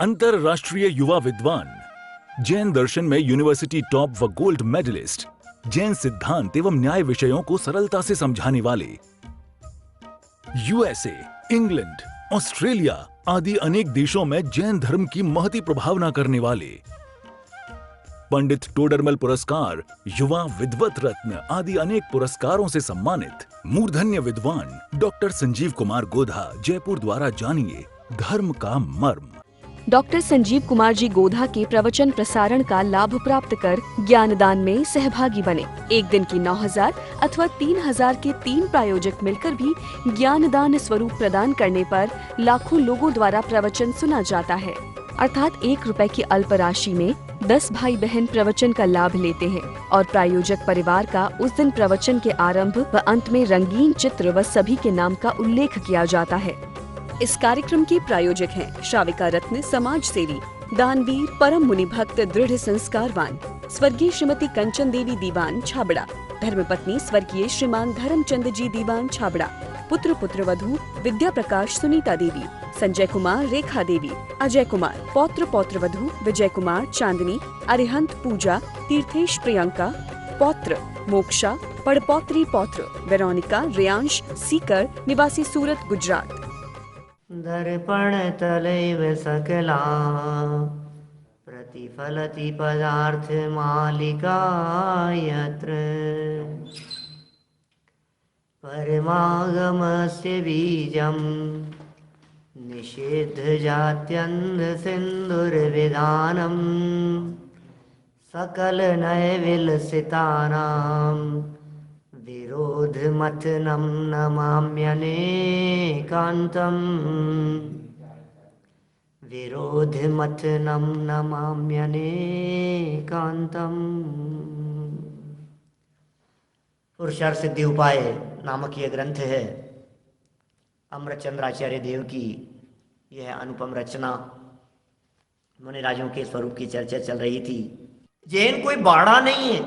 अंतरराष्ट्रीय युवा विद्वान, जैन दर्शन में यूनिवर्सिटी टॉप व गोल्ड मेडलिस्ट, जैन सिद्धांत एवं न्याय विषयों को सरलता से समझाने वाले, यूएसए, इंग्लैंड, ऑस्ट्रेलिया आदि अनेक देशों में जैन धर्म की महती प्रभावना करने वाले, पंडित टोडरमल पुरस्कार, युवा विद्वत रत्न आदि अनेक पुरस्कारों से सम्मानित मूर्धन्य विद्वान डॉक्टर संजीव कुमार गोधा जयपुर द्वारा जानिए धर्म का मर्म। डॉक्टर संजीव कुमार जी गोधा के प्रवचन प्रसारण का लाभ प्राप्त कर ज्ञानदान में सहभागी बने। एक दिन की 9,000 अथवा 3,000 के 3 प्रायोजक मिलकर भी ज्ञानदान स्वरूप प्रदान करने पर लाखों लोगों द्वारा प्रवचन सुना जाता है। अर्थात 1 रुपए की अल्प राशि में 10 भाई बहन प्रवचन का लाभ लेते हैं और प्रायोजक परिवार का उस दिन प्रवचन के आरंभ व अंत में रंगीन चित्र व सभी के नाम का उल्लेख किया जाता है। इस कार्यक्रम के प्रायोजक हैं श्राविका रत्न समाज सेवी, दानवीर, परम मुनि भक्त, दृढ़ संस्कारवान स्वर्गीय श्रीमती कंचन देवी दीवान छाबड़ा, धर्मपत्नी स्वर्गीय श्रीमान धर्मचंद जी दीवान छाबड़ा, पुत्र पुत्रवधू विद्या प्रकाश सुनीता देवी, संजय कुमार रेखा देवी, अजय कुमार, पौत्र पौत्रवधू विजय कुमार चांदनी, अरिहंत पूजा, तीर्थेश प्रियंका, पौत्र मोक्षा, पड़पौत्री पौत्र वेरोनिका रेयांश सीकर निवासी सूरत गुजरात। दर्पण तलैव सकला प्रतिफलति पदार्थ मालिका यत्र परमागमस्य बीजं निषिद्ध जात्यन्ध सिन्धुर्विधानं सकल नैविलसितानां विरोधमथनं नमाम्यनेकान्तम् विरोधमथनं नमाम्यनेकान्तम्। पुरुषार्थ सिद्धि उपाय नामक यह ग्रंथ है अमृतचंद्राचार्य देव की। यह अनुपम रचना मुनिराजों के स्वरूप की चर्चा चल रही थी। जैन कोई बाड़ा नहीं है,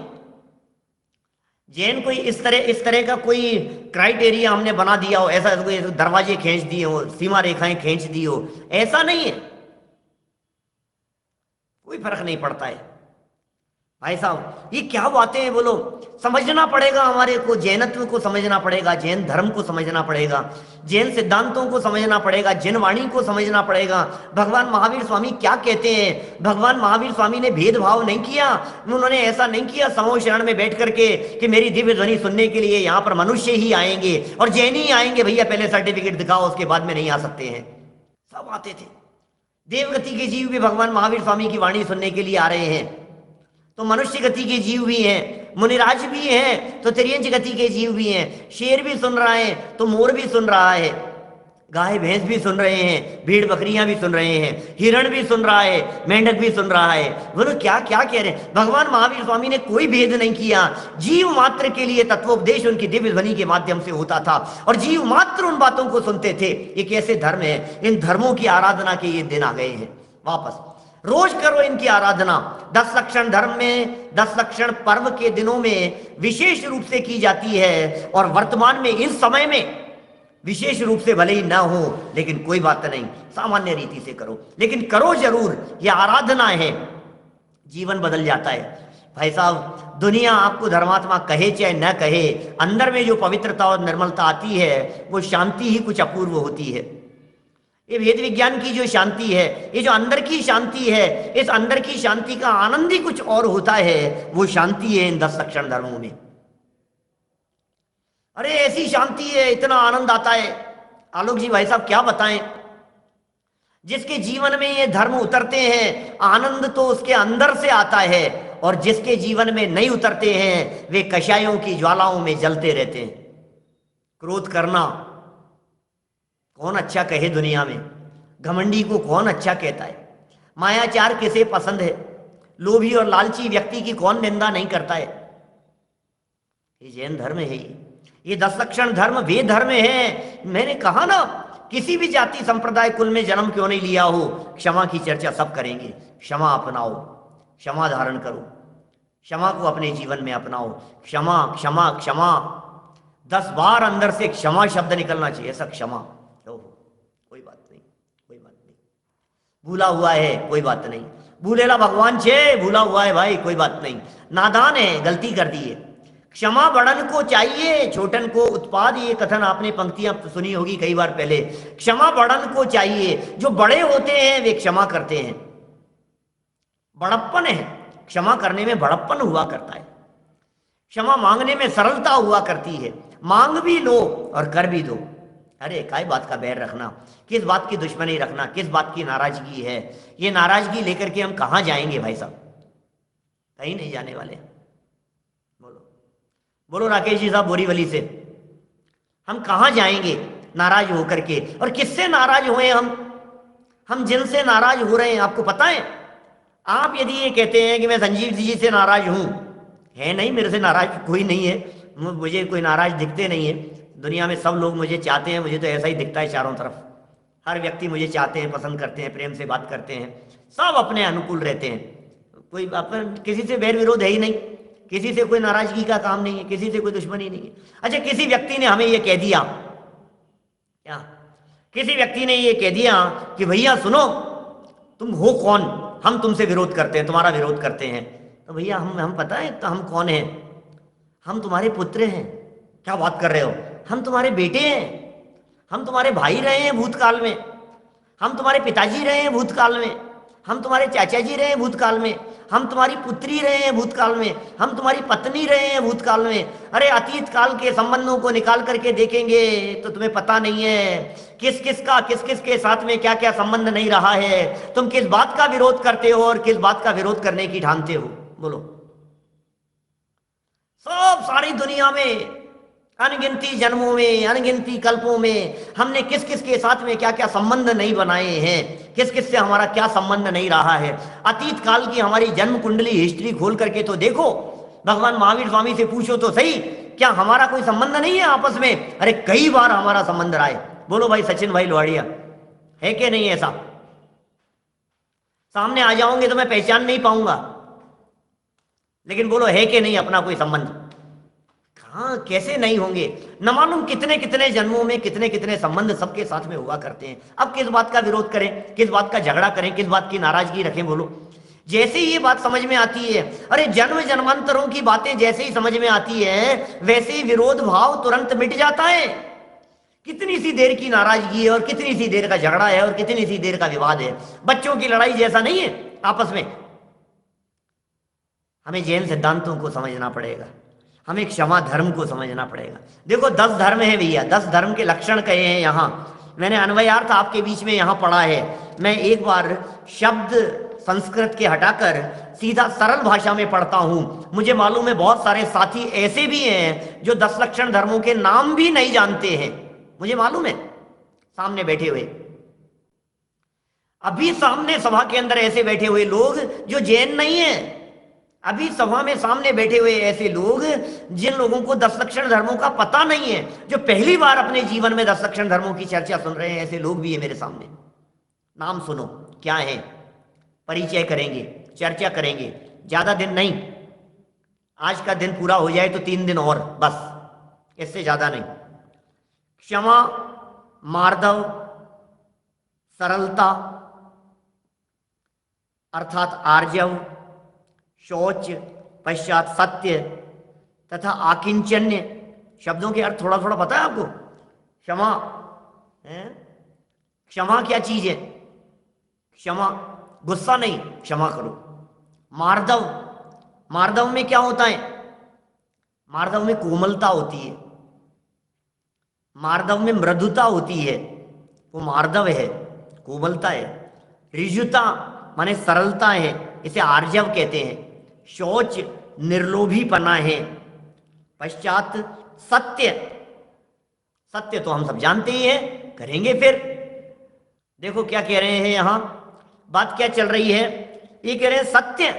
जैन कोई इस तरह का कोई क्राइटेरिया हमने बना दिया हो, ऐसा कोई दरवाजे खींच दिए हो, सीमा रेखाएं खींच दी हो, ऐसा नहीं है। कोई फर्क नहीं पड़ता है भाई साहब। ये क्या बातें हैं बोलो, समझना पड़ेगा, हमारे को जैनत्व को समझना पड़ेगा, जैन धर्म को समझना पड़ेगा, जैन सिद्धांतों को समझना पड़ेगा, जैन वाणी को समझना पड़ेगा। भगवान महावीर स्वामी क्या कहते हैं? भगवान महावीर स्वामी ने भेदभाव नहीं किया, उन्होंने ऐसा नहीं किया समूह शरण में बैठ करके कि मेरी दिव्य ध्वनि सुनने के लिए यहाँ पर मनुष्य ही आएंगे और जैन ही आएंगे, भैया पहले सर्टिफिकेट दिखाओ उसके बाद में नहीं आ सकते हैं। सब आते थे। देवगति के जीव भी भगवान महावीर स्वामी की वाणी सुनने के लिए आ रहे हैं, तो मनुष्य गति के जीव भी हैं, मुनिराज भी हैं, तो तिर्यंच गति के जीव भी हैं। शेर भी सुन रहा है तो मोर भी सुन रहा है, गाय भैंस भी सुन रहे हैं, भेड़ बकरियां भी सुन रहे हैं, हिरण भी सुन रहा है, मेंढक भी सुन रहा है। बोलो क्या क्या कह रहे हैं? भगवान महावीर स्वामी ने कोई भेद नहीं किया। जीव मात्र के लिए तत्वोपदेश उनकी दिव्य ध्वनि के माध्यम से होता था और जीव मात्र उन बातों को सुनते थे। ये कैसे धर्म है? इन धर्मों की आराधना के ये दिन आ गए हैं वापस। रोज करो इनकी आराधना। 10 लक्षण धर्म में 10 लक्षण पर्व के दिनों में विशेष रूप से की जाती है और वर्तमान में इस समय में विशेष रूप से भले ही ना हो, लेकिन कोई बात नहीं, सामान्य रीति से करो, लेकिन करो जरूर। यह आराधना है, जीवन बदल जाता है भाई साहब। दुनिया आपको धर्मात्मा कहे चाहे न कहे, अंदर में जो पवित्रता और निर्मलता आती है वो शांति ही कुछ अपूर्व होती है। ये वेद विज्ञान की जो शांति है, ये जो अंदर की शांति है, इस अंदर की शांति का आनंद ही कुछ और होता है। वो शांति है इन 10 लक्षण धर्मों में। अरे ऐसी शांति है, इतना आनंद आता है। आलोक जी भाई साहब क्या बताएं, जिसके जीवन में ये धर्म उतरते हैं आनंद तो उसके अंदर से आता है, और जिसके जीवन में नहीं उतरते हैं वे कषायों की ज्वालाओं में जलते रहते हैं। क्रोध करना कौन अच्छा कहे दुनिया में? घमंडी को कौन अच्छा कहता है? मायाचार किसे पसंद है? लोभी और लालची व्यक्ति की कौन निंदा नहीं करता है? ये जैन धर्म है। ये 10 लक्षण धर्म वे धर्म है। मैंने कहा ना, किसी भी जाति संप्रदाय कुल में जन्म क्यों नहीं लिया हो, क्षमा की चर्चा सब करेंगे। क्षमा अपनाओ, क्षमा धारण करो, क्षमा को अपने जीवन में अपनाओ। क्षमा क्षमा क्षमा 10 बार अंदर से क्षमा शब्द निकलना चाहिए। ऐसा क्षमा, कोई बात नहीं, कोई बात नहीं। भूला हुआ है कोई बात नहीं, भूलेला भगवान छे, भूला हुआ है भाई कोई बात नहीं, नादान है, गलती कर दी है। क्षमा बड़न को चाहिए छोटन को उत्पाद, ये कथन आपने पंक्तियां सुनी होगी कई बार पहले। क्षमा बड़न को चाहिए, जो बड़े होते हैं वे क्षमा करते हैं, बड़प्पन है, क्षमा करने में बड़प्पन हुआ करता है, क्षमा मांगने में सरलता हुआ करती है, मांग भी लो और कर भी दो। अरे काय बात का बैर रखना, किस बात की दुश्मनी रखना, किस बात की नाराजगी है, ये नाराजगी लेकर के हम कहाँ जाएंगे भाई साहब, कहीं नहीं जाने वाले। बोलो बोलो राकेश जी साहब बोरीवली से, हम कहाँ जाएंगे नाराज होकर के? और किससे नाराज हुए हम जिनसे नाराज हो रहे हैं आपको पता है? आप यदि ये कहते हैं कि मैं संजीव जी से नाराज हूं, है नहीं, मेरे से नाराज कोई नहीं है, मुझे कोई नाराज दिखते नहीं है, दुनिया में सब लोग मुझे चाहते हैं, मुझे तो ऐसा ही दिखता है चारों तरफ, हर व्यक्ति मुझे चाहते हैं, पसंद करते हैं, प्रेम से बात करते हैं, सब अपने अनुकूल रहते हैं, कोई अपन किसी से बैर विरोध है ही नहीं, किसी से कोई नाराजगी का काम नहीं है, किसी से कोई दुश्मनी नहीं है। अच्छा, किसी व्यक्ति ने हमें ये कह दिया, क्या किसी व्यक्ति ने ये कह दिया कि भैया सुनो, तुम हो कौन, हम तुमसे विरोध करते हैं, तुम्हारा विरोध करते हैं, तो भैया हम पता है तो हम कौन हैं? हम तुम्हारे पुत्र हैं। क्या बात कर रहे हो? हम तुम्हारे बेटे हैं, हम तुम्हारे भाई रहे हैं भूतकाल में, हम तुम्हारे पिताजी रहे हैं भूतकाल में, हम तुम्हारे चाचा जी रहे हैं भूतकाल में, हम तुम्हारी पुत्री रहे हैं भूतकाल में, हम तुम्हारी पत्नी रहे हैं भूतकाल में। अरे अतीत काल के संबंधों को निकाल करके देखेंगे तो तुम्हें पता नहीं है किस किस के साथ में क्या क्या संबंध नहीं रहा है, तुम किस बात का विरोध करते हो और किस बात का विरोध करने की ठानते हो। बोलो, सब सारी दुनिया में अनगिनती जन्मों में, अनगिनती कल्पों में हमने किस किस के साथ में क्या क्या संबंध नहीं बनाए हैं, किस किस से हमारा क्या संबंध नहीं रहा है। अतीत काल की हमारी जन्म कुंडली हिस्ट्री खोल करके तो देखो, भगवान महावीर स्वामी से पूछो तो सही, क्या हमारा कोई संबंध नहीं है आपस में? अरे कई बार हमारा संबंध रहा है। बोलो भाई सचिन भाई लोहाड़िया, है कि नहीं ऐसा? सामने आ जाओगे तो मैं पहचान नहीं पाऊंगा, लेकिन बोलो है कि नहीं अपना कोई संबंध? हाँ, कैसे नहीं होंगे? न मालूम कितने कितने जन्मों में कितने कितने संबंध सबके साथ में हुआ करते हैं। अब किस बात का विरोध करें, किस बात का झगड़ा करें, किस बात की नाराजगी रखें? बोलो, जैसे ही ये बात समझ में आती है, अरे जन्म जन्मांतरों की बातें जैसे ही समझ में आती है, वैसे ही विरोध भाव तुरंत मिट जाता है। कितनी सी देर की नाराजगी है और कितनी सी देर का झगड़ा है और कितनी सी देर का विवाद है। बच्चों की लड़ाई जैसा नहीं है आपस में। हमें जैन सिद्धांतों को समझना पड़ेगा, हमें क्षमा धर्म को समझना पड़ेगा। देखो 10 धर्म है भैया, 10 धर्म के लक्षण कहे हैं यहाँ। मैंने अन्वयार्थ आपके बीच में यहाँ पढ़ा है। मैं एक बार शब्द संस्कृत के हटाकर सीधा सरल भाषा में पढ़ता हूँ। मुझे मालूम है बहुत सारे साथी ऐसे भी हैं जो 10 लक्षण धर्मों के नाम भी नहीं जानते हैं, मुझे मालूम है, सामने बैठे हुए, अभी सामने सभा के अंदर ऐसे बैठे हुए लोग जो जैन नहीं है, अभी सभा में सामने बैठे हुए ऐसे लोग जिन लोगों को 10 लक्षण धर्मों का पता नहीं है, जो पहली बार अपने जीवन में 10 लक्षण धर्मों की चर्चा सुन रहे हैं, ऐसे लोग भी है मेरे सामने। नाम सुनो क्या है, परिचय करेंगे, चर्चा करेंगे, ज्यादा दिन नहीं, आज का दिन पूरा हो जाए तो 3 दिन और बस, इससे ज्यादा नहीं। क्षमा, मार्दव, सरलता अर्थात आर्जव, शौच, पश्चात सत्य तथा आकिंचन्य। शब्दों के अर्थ थोड़ा थोड़ा पता है आपको? क्षमा है, क्षमा क्या चीज है? क्षमा गुस्सा नहीं, क्षमा करो। मार्दव, मार्दव में क्या होता है? मार्दव में कोमलता होती है, मार्दव में मृदुता होती है, वो मार्दव है, कोमलता है। ऋजुता माने सरलता है, इसे आर्जव कहते हैं। शौच निर्लोभीपना है। पश्चात सत्य, सत्य तो हम सब जानते ही हैं, करेंगे फिर। देखो क्या कह रहे हैं यहां, बात क्या चल रही है, ये कह रहे हैं सत्य,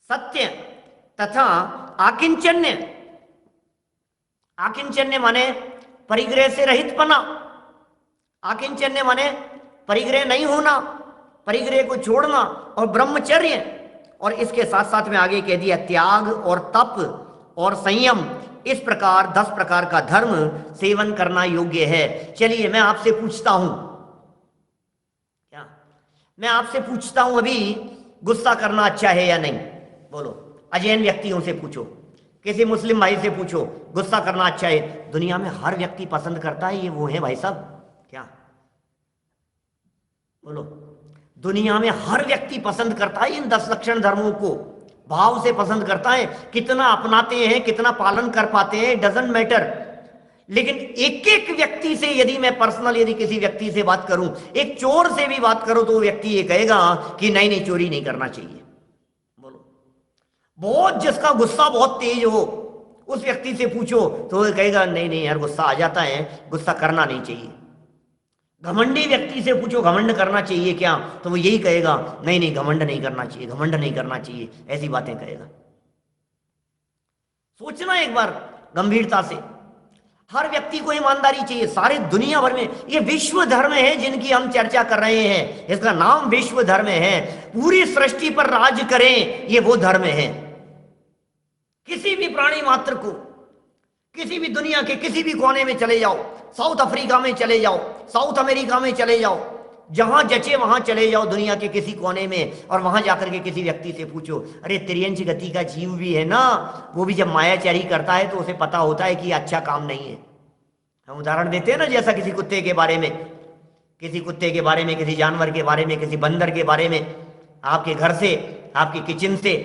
सत्य तथा आकिंचन्य। आकिंचन्य माने परिग्रह से रहितपना, आकिंचन्य माने परिग्रह नहीं होना, परिग्रह को छोड़ना, और ब्रह्मचर्य, और इसके साथ साथ में आगे कह दिया त्याग और तप और संयम। इस प्रकार 10 प्रकार का धर्म सेवन करना योग्य है। चलिए मैं आपसे पूछता हूं, मैं आपसे पूछता हूं अभी, गुस्सा करना अच्छा है या नहीं? बोलो। अजैन व्यक्तियों से पूछो, किसी मुस्लिम भाई से पूछो, गुस्सा करना अच्छा है? दुनिया में हर व्यक्ति पसंद करता है, ये वो है भाई साहब क्या? बोलो। दुनिया में हर व्यक्ति पसंद करता है इन 10 लक्षण धर्मों को, भाव से पसंद करता है। कितना अपनाते हैं, कितना पालन कर पाते हैं, डजंट मैटर। लेकिन एक एक व्यक्ति से यदि मैं पर्सनल यदि किसी व्यक्ति से बात करूं, एक चोर से भी बात करूं, तो वो व्यक्ति ये कहेगा कि नहीं नहीं, चोरी नहीं करना चाहिए। बोलो। बहुत जिसका गुस्सा बहुत तेज हो, उस व्यक्ति से पूछो तो वो कहेगा नहीं नहीं यार, गुस्सा आ जाता है, गुस्सा करना नहीं चाहिए। घमंडी व्यक्ति से पूछो घमंड करना चाहिए क्या, तो वो यही कहेगा नहीं नहीं, घमंड नहीं करना चाहिए, घमंड नहीं करना चाहिए, ऐसी बातें कहेगा। सोचना एक बार गंभीरता से। हर व्यक्ति को ईमानदारी चाहिए। सारे दुनिया भर में ये विश्व धर्म है जिनकी हम चर्चा कर रहे हैं, इसका नाम विश्व धर्म है। पूरी सृष्टि पर राज करें, ये वो धर्म है। किसी भी प्राणी मात्र को, किसी भी दुनिया के किसी भी कोने में चले जाओ, साउथ अफ्रीका में चले जाओ, साउथ अमेरिका में चले जाओ, जहां जचे वहां चले जाओ दुनिया के किसी कोने में, और वहां जाकर के किसी व्यक्ति से पूछो, अरे त्रियंच गति का जीव भी है ना, वो भी जब मायाचारी करता है तो उसे पता होता है कि अच्छा काम नहीं है। हम उदाहरण देते हैं ना, जैसा किसी कुत्ते के बारे में, किसी कुत्ते के बारे में, किसी जानवर के बारे में, किसी बंदर के बारे में। आपके घर से, आपके किचन से,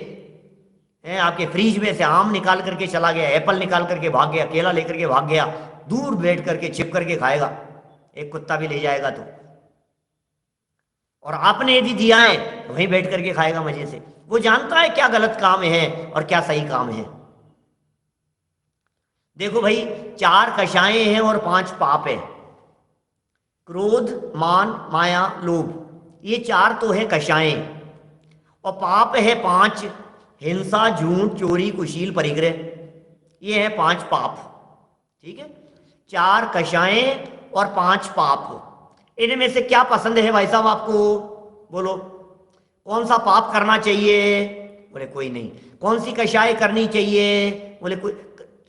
आपके फ्रिज में से आम निकाल करके चला गया, एप्पल निकाल करके भाग गया, केला लेकर के भाग गया, दूर बैठ करके छिप करके खाएगा, एक कुत्ता भी ले जाएगा तो। और आपने यदि दिया है तो वहीं बैठ करके खाएगा मजे से। वो जानता है क्या गलत काम है और क्या सही काम है। देखो भाई, 4 कषाएं हैं और 5 पाप है। क्रोध, मान, माया, लोभ, ये 4 तो है कषाएं, और पाप है 5, हिंसा, झूठ, चोरी, कुशील, परिग्रह, ये है 5 पाप। ठीक है, 4 कषाएं और 5 पाप। इनमें से क्या पसंद है भाई साहब आपको? बोलो, कौन सा पाप करना चाहिए? बोले कोई नहीं। कौन सी कषाय करनी चाहिए? बोले कोई।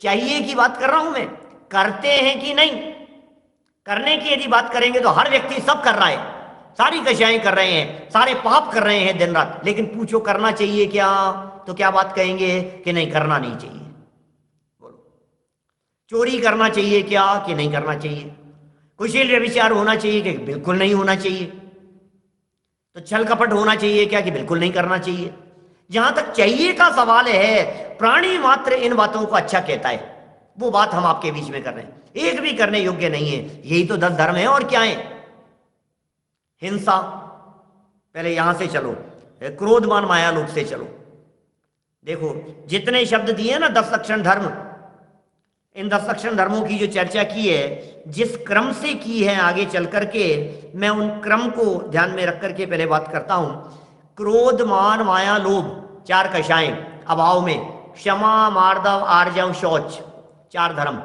चाहिए की बात कर रहा हूं मैं, करते हैं कि नहीं? करने की यदि बात करेंगे तो हर व्यक्ति सब कर रहा है, सारी कषाएं कर रहे हैं, सारे पाप कर रहे हैं दिन रात। लेकिन पूछो करना चाहिए क्या, तो क्या बात कहेंगे कि नहीं, करना नहीं चाहिए। बोलो। चोरी करना चाहिए क्या कि नहीं करना चाहिए? कुशील व्यभिचार होना चाहिए कि बिल्कुल नहीं होना चाहिए? तो छल कपट होना चाहिए क्या कि बिल्कुल नहीं करना चाहिए? जहां तक चाहिए का सवाल है, प्राणी मात्र इन बातों को अच्छा कहता है। वो बात हम आपके बीच में कर रहे हैं, एक भी करने योग्य नहीं है। यही तो 10 धर्म है, और क्या है? हिंसा, पहले यहां से चलो, क्रोध, मान, माया, लोभ से चलो। देखो जितने शब्द दिए ना 10 लक्षण धर्म, इन 10 लक्षण धर्मों की जो चर्चा की है, जिस क्रम से की है आगे चल करके, मैं उन क्रम को ध्यान में रख करके पहले बात करता हूं। क्रोध, मान, माया, लोभ, 4 कषाएं, अभाव में क्षमा, मार्दव, आर्जव, शौच, 4 धर्म।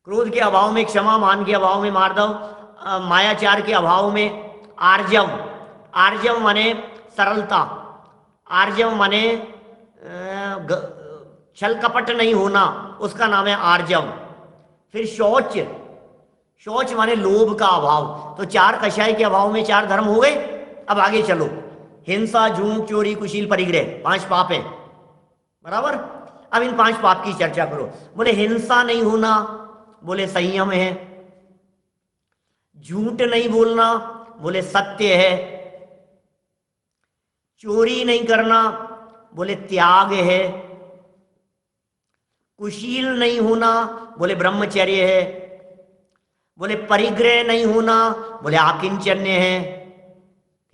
क्रोध के अभाव में क्षमा, मान के अभाव में मार्दव, मायाचार के अभाव में आर्जव। आर्जव माने सरलता, आर्जव माने छल कपट नहीं होना, उसका नाम है आर्जव। फिर शौच, शौच माने लोभ का अभाव। तो 4 कषाय के अभाव में 4 धर्म हो गए। अब आगे चलो, हिंसा, झूठ, चोरी, कुशील, परिग्रह, 5 पाप हैं, बराबर। अब इन 5 पाप की चर्चा करो। बोले हिंसा नहीं होना, बोले संयम है। झूठ नहीं बोलना, बोले सत्य है। चोरी नहीं करना, बोले त्याग है। कुशील नहीं होना, बोले ब्रह्मचर्य है। बोले परिग्रह नहीं होना, बोले आकिंचन्य है।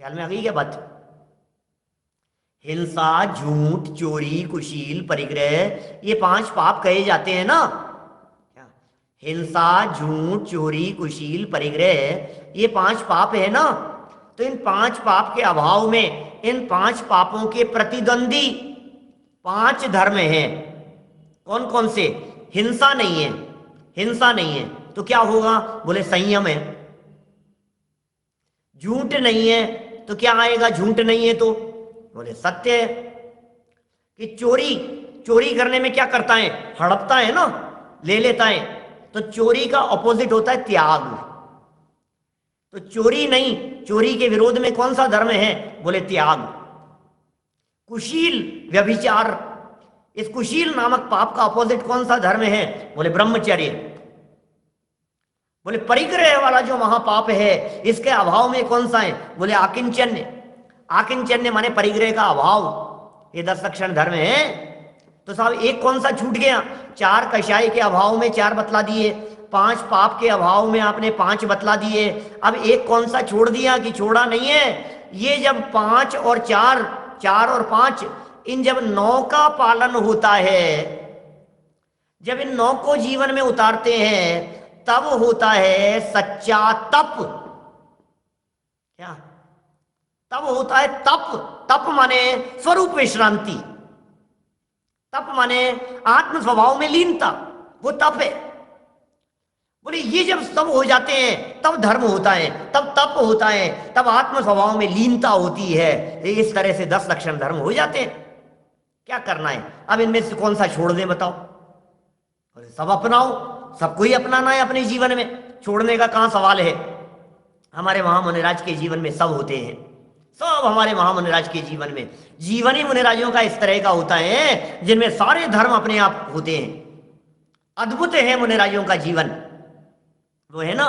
ख्याल में आ गई क्या बात? हिंसा, झूठ, चोरी, कुशील, परिग्रह, ये 5 पाप कहे जाते हैं ना। हिंसा, झूठ, चोरी, कुशील, परिग्रह, ये 5 पाप है ना। तो इन 5 पाप के अभाव में, इन 5 पापों के प्रतिद्वंदी 5 धर्म हैं। कौन कौन से? हिंसा नहीं है, हिंसा नहीं है तो क्या होगा? बोले संयम है। झूठ नहीं है तो क्या आएगा? झूठ नहीं है तो बोले सत्य है। कि चोरी, चोरी करने में क्या करता है? हड़पता है ना, ले लेता है। तो चोरी का ऑपोजिट होता है त्याग। तो चोरी नहीं, चोरी के विरोध में कौन सा धर्म है? बोले त्याग। कुशील, व्यभिचार, इस कुशील नामक पाप का अपोजिट कौन सा धर्म है? बोले ब्रह्मचर्य। बोले परिग्रह वाला जो महापाप है इसके अभाव में कौन सा है? बोले आकिंचन्य। आकिंचन्य माने परिग्रह का अभाव। ये 10 लक्षण धर्म है। तो साहब एक कौन सा छूट गया? 4 कषाय के अभाव में 4 बतला दिए, 5 पाप के अभाव में आपने 5 बतला दिए। अब एक कौन सा छोड़ दिया कि छोड़ा नहीं है? ये जब 5 और 4, 4 और 5, इन जब 9 का पालन होता है, जब इन 9 को जीवन में उतारते हैं, तब होता है सच्चा तप। क्या? तब होता है तप। तप माने स्वरूप विश्रांति, तप माने आत्म स्वभाव में लीनता, वो तप है। बोले ये जब सब हो जाते हैं तब धर्म होता है, तब तप होता है, तब आत्म स्वभाव में लीनता होती है। इस तरह से 10 लक्षण धर्म हो जाते हैं। क्या करना है अब? इनमें से कौन सा छोड़ दें बताओ? बोले सब अपनाओ, सबको ही अपनाना है अपने जीवन में, छोड़ने का कहां सवाल है। हमारे महामुनिराज के जीवन में सब होते हैं, सब हमारे महामुनिराज के जीवन में। जीवन ही मुनिराजों का इस तरह का होता है जिनमें सारे धर्म अपने आप होते हैं। अद्भुत है मुनिराजों का जीवन। वो है ना,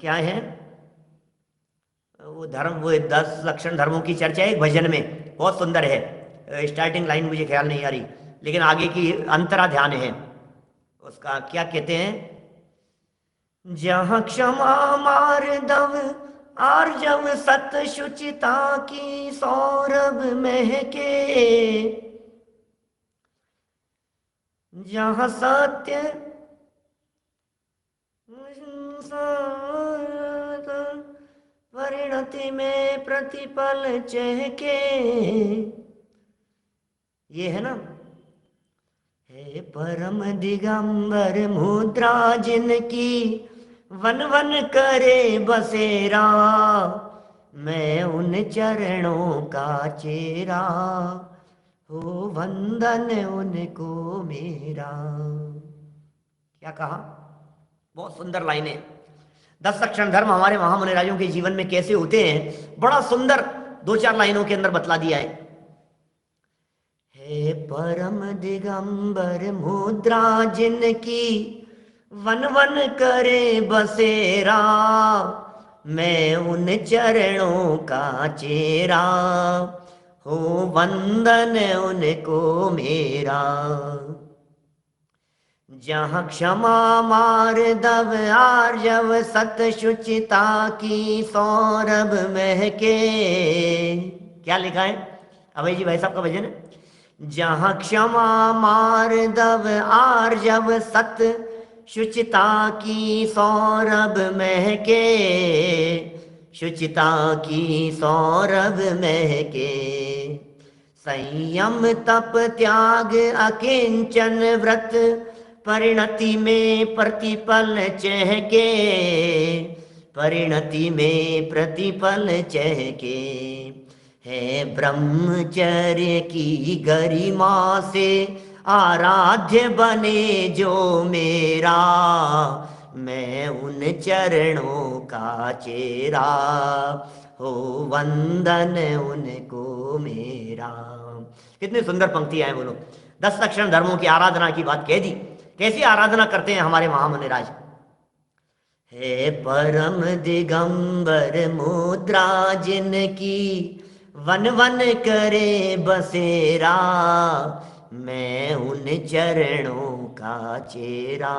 क्या है वो धर्म, वो 10 लक्षण धर्मों की चर्चा है एक भजन में, बहुत सुंदर है। स्टार्टिंग लाइन मुझे ख्याल नहीं आ रही, लेकिन आगे की अंतरा ध्यान है उसका। क्या कहते हैं? जहां क्षमा मार्दव आर्जव सत शुचिता की सौरभ महके, जहां सत्य परिणति में प्रतिपल चहके। ये है ना, हे परम दिगंबर मुद्रा जिनकी, वन वन करे बसेरा, मैं उन चरणों का चेरा, हो वंदन उनको मेरा। क्या कहा? बहुत सुंदर लाइनें। 10 लक्षण धर्म हमारे महामुनिराजों के जीवन में कैसे होते हैं, बड़ा सुंदर 2-4 लाइनों के अंदर बतला दिया है। हे परम दिगंबर मुद्रा जिनकी, वन वन करे बसेरा, मैं उन चरणों का चेरा, हो वंदन उनको मेरा। जहाँ क्षमा मार्दव आर्जव सत शुचिता की सौरभ महके। क्या लिखा है अभय जी भाई साहब का भजन है? जहाँ क्षमा मार्दव आर्जव सत शुचिता की सौरभ महके, शुचिता की सौरभ महके, संयम तप त्याग अकिंचन व्रत, परिणति में प्रतिपल चहके, परिणति में प्रतिपल चहके। है ब्रह्मचर्य की गरिमा से आराध्य बने जो मेरा, मैं उन चरणों का चेरा, हो वंदन उनको मेरा। कितनी सुंदर पंक्तियां हैं बोलो। 10 लक्षण धर्मों की आराधना की बात कह दी। कैसी आराधना करते हैं हमारे महामुनिराज? हे परम दिगंबर मुद्रा जिनकी, वन वन करे बसेरा, मैं उन चरणों का चेरा,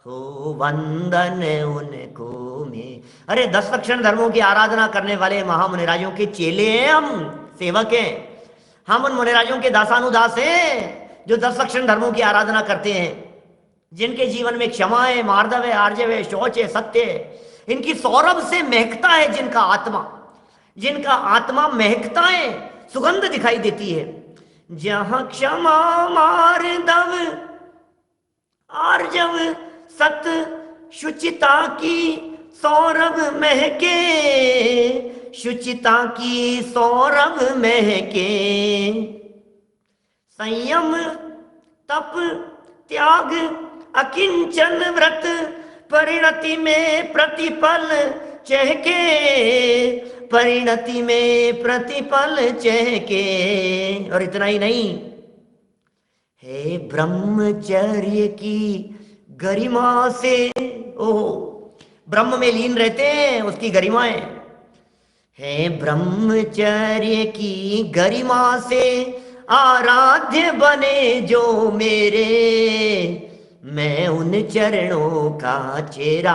हो वंदन उनको में। अरे 10 लक्षण धर्मों की आराधना करने वाले महामुनिराजों के चेले हैं हम, सेवक हैं हम। उन मुनिराजों के दासानुदास हैं जो 10 लक्षण धर्मों की आराधना करते हैं, जिनके जीवन में क्षमा है, मार्दव है, आर्जव है, शौच है, सत्य है। इनकी सौरभ से महकता है जिनका आत्मा, जिनका आत्मा महकता है, सुगंध दिखाई देती है। जहां क्षमा मार्दव आर्जव सत शुचिता की सौरभ महके, शुचिता की सौरभ महके, संयम तप त्याग अकिंचन व्रत, परिणति में प्रतिपल चहके, परिणति में प्रतिपल चहके। और इतना ही नहीं, हे ब्रह्मचर्य की गरिमा से, ओह ब्रह्म में लीन रहते हैं, उसकी गरिमाएं। हे ब्रह्मचर्य की गरिमा से आराध्य बने जो मेरे, मैं उन चरणों का चेहरा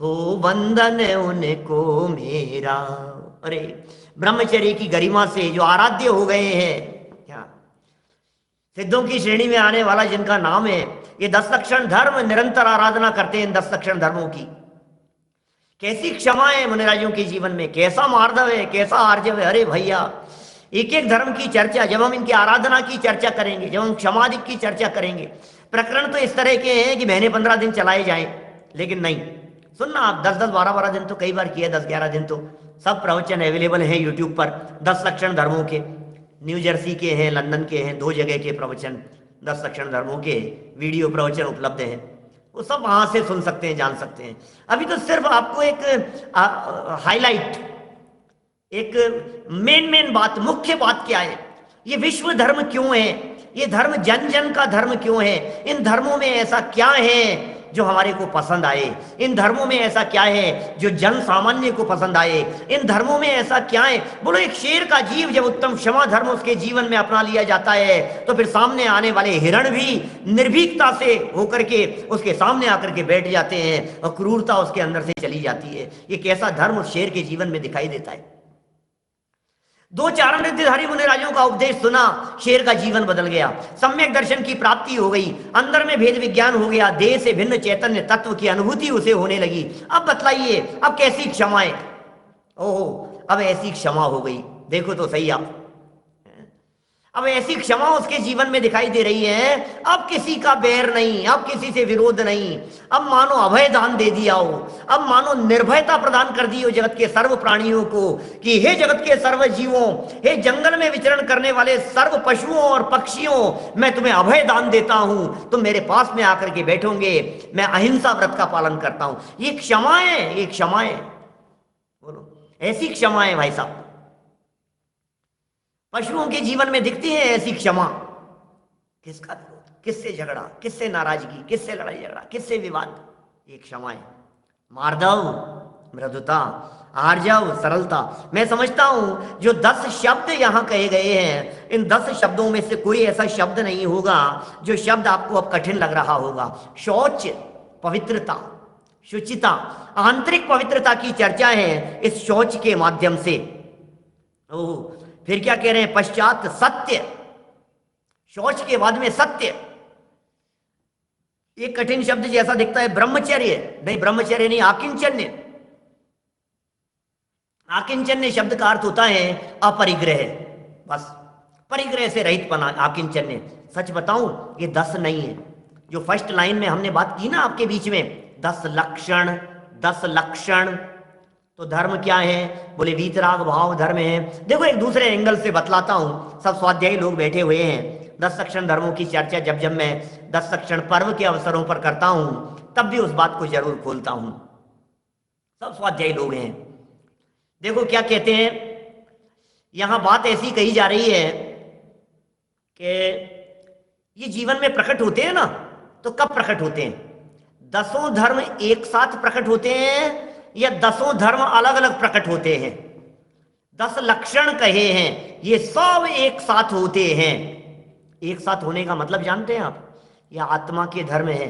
हो वंदन उनको मेरा। अरे ब्रह्मचर्य की गरिमा से जो आराध्य हो गए हैं, क्या सिद्धों की श्रेणी में आने वाला जिनका नाम है, ये 10 लक्षण धर्म निरंतर आराधना करते हैं इन 10 लक्षण धर्मों की। कैसी क्षमा है मुनिराजों के जीवन में, कैसा मार्दव है, कैसा आर्जव है। अरे भैया, एक एक धर्म की चर्चा, जब हम इनकी आराधना की चर्चा करेंगे, जब हम क्षमादिक की चर्चा करेंगे, प्रकरण तो इस तरह के हैं कि महीने 15 दिन चलाए जाएं, लेकिन नहीं। सुनना आप, 10-10, 12-12 दिन तो कई बार किए, 10-11 दिन तो सब प्रवचन अवेलेबल हैं यूट्यूब पर। 10 लक्षण धर्मों के, न्यू जर्सी के हैं, लंदन के हैं, 2 जगह के प्रवचन 10 लक्षण धर्मों के वीडियो प्रवचन उपलब्ध हैं, वो सब वहां से सुन सकते हैं, जान सकते हैं। अभी तो सिर्फ आपको एक हाईलाइट, एक मेन बात, मुख्य बात क्या है, ये विश्व धर्म क्यों है, ये धर्म जन जन का धर्म क्यों है, इन धर्मों में ऐसा क्या है जो हमारे को पसंद आए, इन धर्मों में ऐसा क्या है जो जन सामान्य को पसंद आए, इन धर्मों में ऐसा क्या है। बोलो, एक शेर का जीव जब उत्तम क्षमा धर्म उसके जीवन में अपना लिया जाता है, तो फिर सामने आने वाले हिरण भी निर्भीकता से होकर के उसके सामने आकर के बैठ जाते हैं और क्रूरता उसके अंदर से चली जाती है। ये कैसा धर्म उस शेर के जीवन में दिखाई देता है। 2 चारण रिद्धिधारी मुनिराजों का उपदेश सुना, शेर का जीवन बदल गया, सम्यक दर्शन की प्राप्ति हो गई, अंदर में भेद विज्ञान हो गया, देह से भिन्न चैतन्य तत्व की अनुभूति उसे होने लगी। अब बतलाइए, अब कैसी क्षमाएं, ओहो अब ऐसी क्षमा हो गई। देखो तो सही आप, अब ऐसी क्षमा उसके जीवन में दिखाई दे रही है। अब किसी का बैर नहीं, अब किसी से विरोध नहीं, अब मानो अभय दान दे दिया हो, अब मानो निर्भयता प्रदान कर दी हो जगत के सर्व प्राणियों को कि हे जगत के सर्व जीवों, हे जंगल में विचरण करने वाले सर्व पशुओं और पक्षियों, मैं तुम्हें अभय दान देता हूं, तुम मेरे पास में आकर के बैठोगे, मैं अहिंसा व्रत का पालन करता हूं। ये क्षमाएं, ये क्षमाएं, बोलो ऐसी क्षमाएं भाई साहब पशुओं के जीवन में दिखती है ऐसी क्षमा। किसका विरोध, किससे झगड़ा, किससे नाराजगी, किससे लड़ाई झगड़ा, किससे विवाद, ये क्षमा है। मार्दव मृदुता, आर्जव सरलता। मैं समझता हूं जो 10 शब्द यहां कहे गए हैं, इन 10 शब्दों में से कोई ऐसा शब्द नहीं होगा जो शब्द आपको अब कठिन लग रहा होगा। शौच, पवित्रता, शुचिता, आंतरिक पवित्रता की चर्चा है इस शौच के माध्यम से। ओह, फिर क्या कह रहे हैं, पश्चात सत्य, शौच के बाद में सत्य। एक कठिन शब्द जैसा दिखता है ब्रह्मचर्य, नहीं ब्रह्मचर्य नहीं, आकिंचन्य। आकिंचन्य शब्द का अर्थ होता है अपरिग्रह, बस परिग्रह से रहित पना, आकिंचन्य। सच बताऊं ये 10 नहीं है, जो फर्स्ट लाइन में हमने बात की ना आपके बीच में, 10 लक्षण, 10 लक्षण। तो धर्म क्या है, बोले वीतराग भाव धर्म है। देखो एक दूसरे एंगल से बतलाता हूं, सब स्वाध्यायी लोग बैठे हुए हैं। 10 लक्षण धर्मों की चर्चा जब मैं 10 लक्षण पर्व के अवसरों पर करता हूं, तब भी उस बात को जरूर खोलता हूं। सब स्वाध्यायी लोग हैं। देखो क्या कहते हैं, यहां बात ऐसी कही जा रही है कि ये जीवन में प्रकट होते हैं ना, तो कब प्रकट होते हैं? 10 धर्म एक साथ प्रकट होते हैं या 10 धर्म अलग अलग प्रकट होते हैं? 10 लक्षण कहे हैं, ये सब एक साथ होते हैं। एक साथ होने का मतलब जानते हैं आप? यह आत्मा के धर्म है,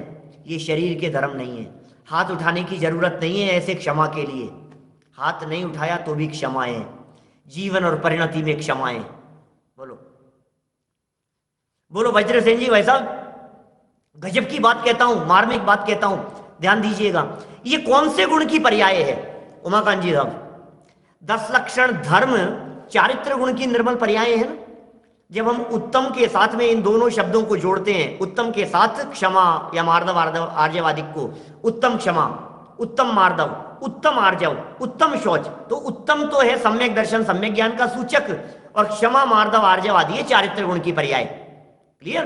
ये शरीर के धर्म नहीं है। हाथ उठाने की जरूरत नहीं है ऐसे क्षमा के लिए, हाथ नहीं उठाया तो भी क्षमा है। जीवन और परिणति में क्षमाएं। बोलो बोलो वज्रसेन जी, भाई साहब गजब की बात कहता हूं, मार्मिक बात कहता हूं, ध्यान दीजिएगा। ये कौन से गुण की पर्याय है उमाकांत जी साहब? 10 लक्षण धर्म चारित्र गुण की निर्मल पर्याय है ना। जब हम उत्तम के साथ में इन दोनों शब्दों को जोड़ते हैं, उत्तम के साथ क्षमा या मार्दव आर्जवादिक को, उत्तम क्षमा, उत्तम मार्दव, उत्तम आर्जव, उत्तम शौच, तो उत्तम तो है सम्यक दर्शन सम्यक ज्ञान का सूचक, और क्षमा मार्दव आर्जव आदि ये चारित्र गुण की पर्याय। क्लियर?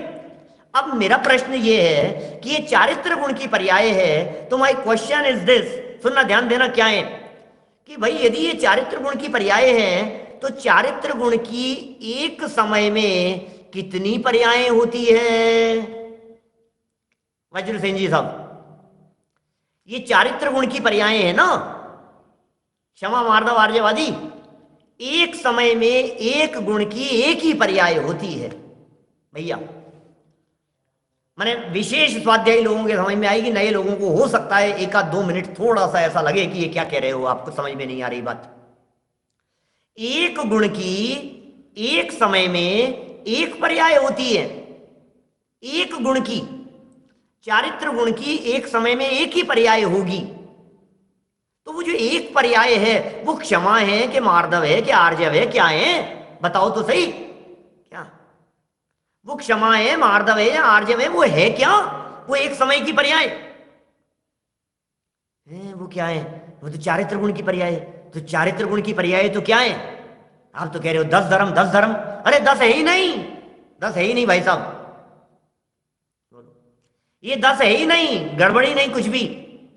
अब मेरा प्रश्न ये है कि ये चारित्र गुण की पर्याय है, तो माय क्वेश्चन इज दिस, सुनना ध्यान देना क्या है कि भाई यदि ये चारित्र गुण की पर्याय है तो चारित्र गुण की एक समय में कितनी पर्यायें होती है? वज्र सेन जी साहब, ये चारित्र गुण की पर्यायें है ना, क्षमा मार्दव आर्यवादी, एक समय में एक गुण की एक ही पर्याय होती है भैया। माने विशेष स्वाध्यायी लोगों के समझ में आएगी, नए लोगों को हो सकता है एक आध 2 मिनट थोड़ा सा ऐसा लगे कि ये क्या कह रहे हो, आपको समझ में नहीं आ रही बात। एक गुण की एक समय में एक पर्याय होती है, एक गुण की, चारित्र गुण की एक समय में एक ही पर्याय होगी। तो वो जो एक पर्याय है वो क्षमा है कि मार्दव है कि आर्जव है, क्या है बताओ तो सही, क्या वो क्षमा है, मार्दव है या आर्जव है, वो है क्या? वो एक समय की पर्याय है, वो क्या है? वो तो चारित्र गुण की पर्याय है। तो चारित्र गुण की पर्याय तो क्या है? आप तो कह रहे हो 10 धर्म 10 धर्म, अरे 10 है ही नहीं, 10 है ही नहीं भाई साहब, ये 10 है ही नहीं, गड़बड़ी नहीं कुछ भी,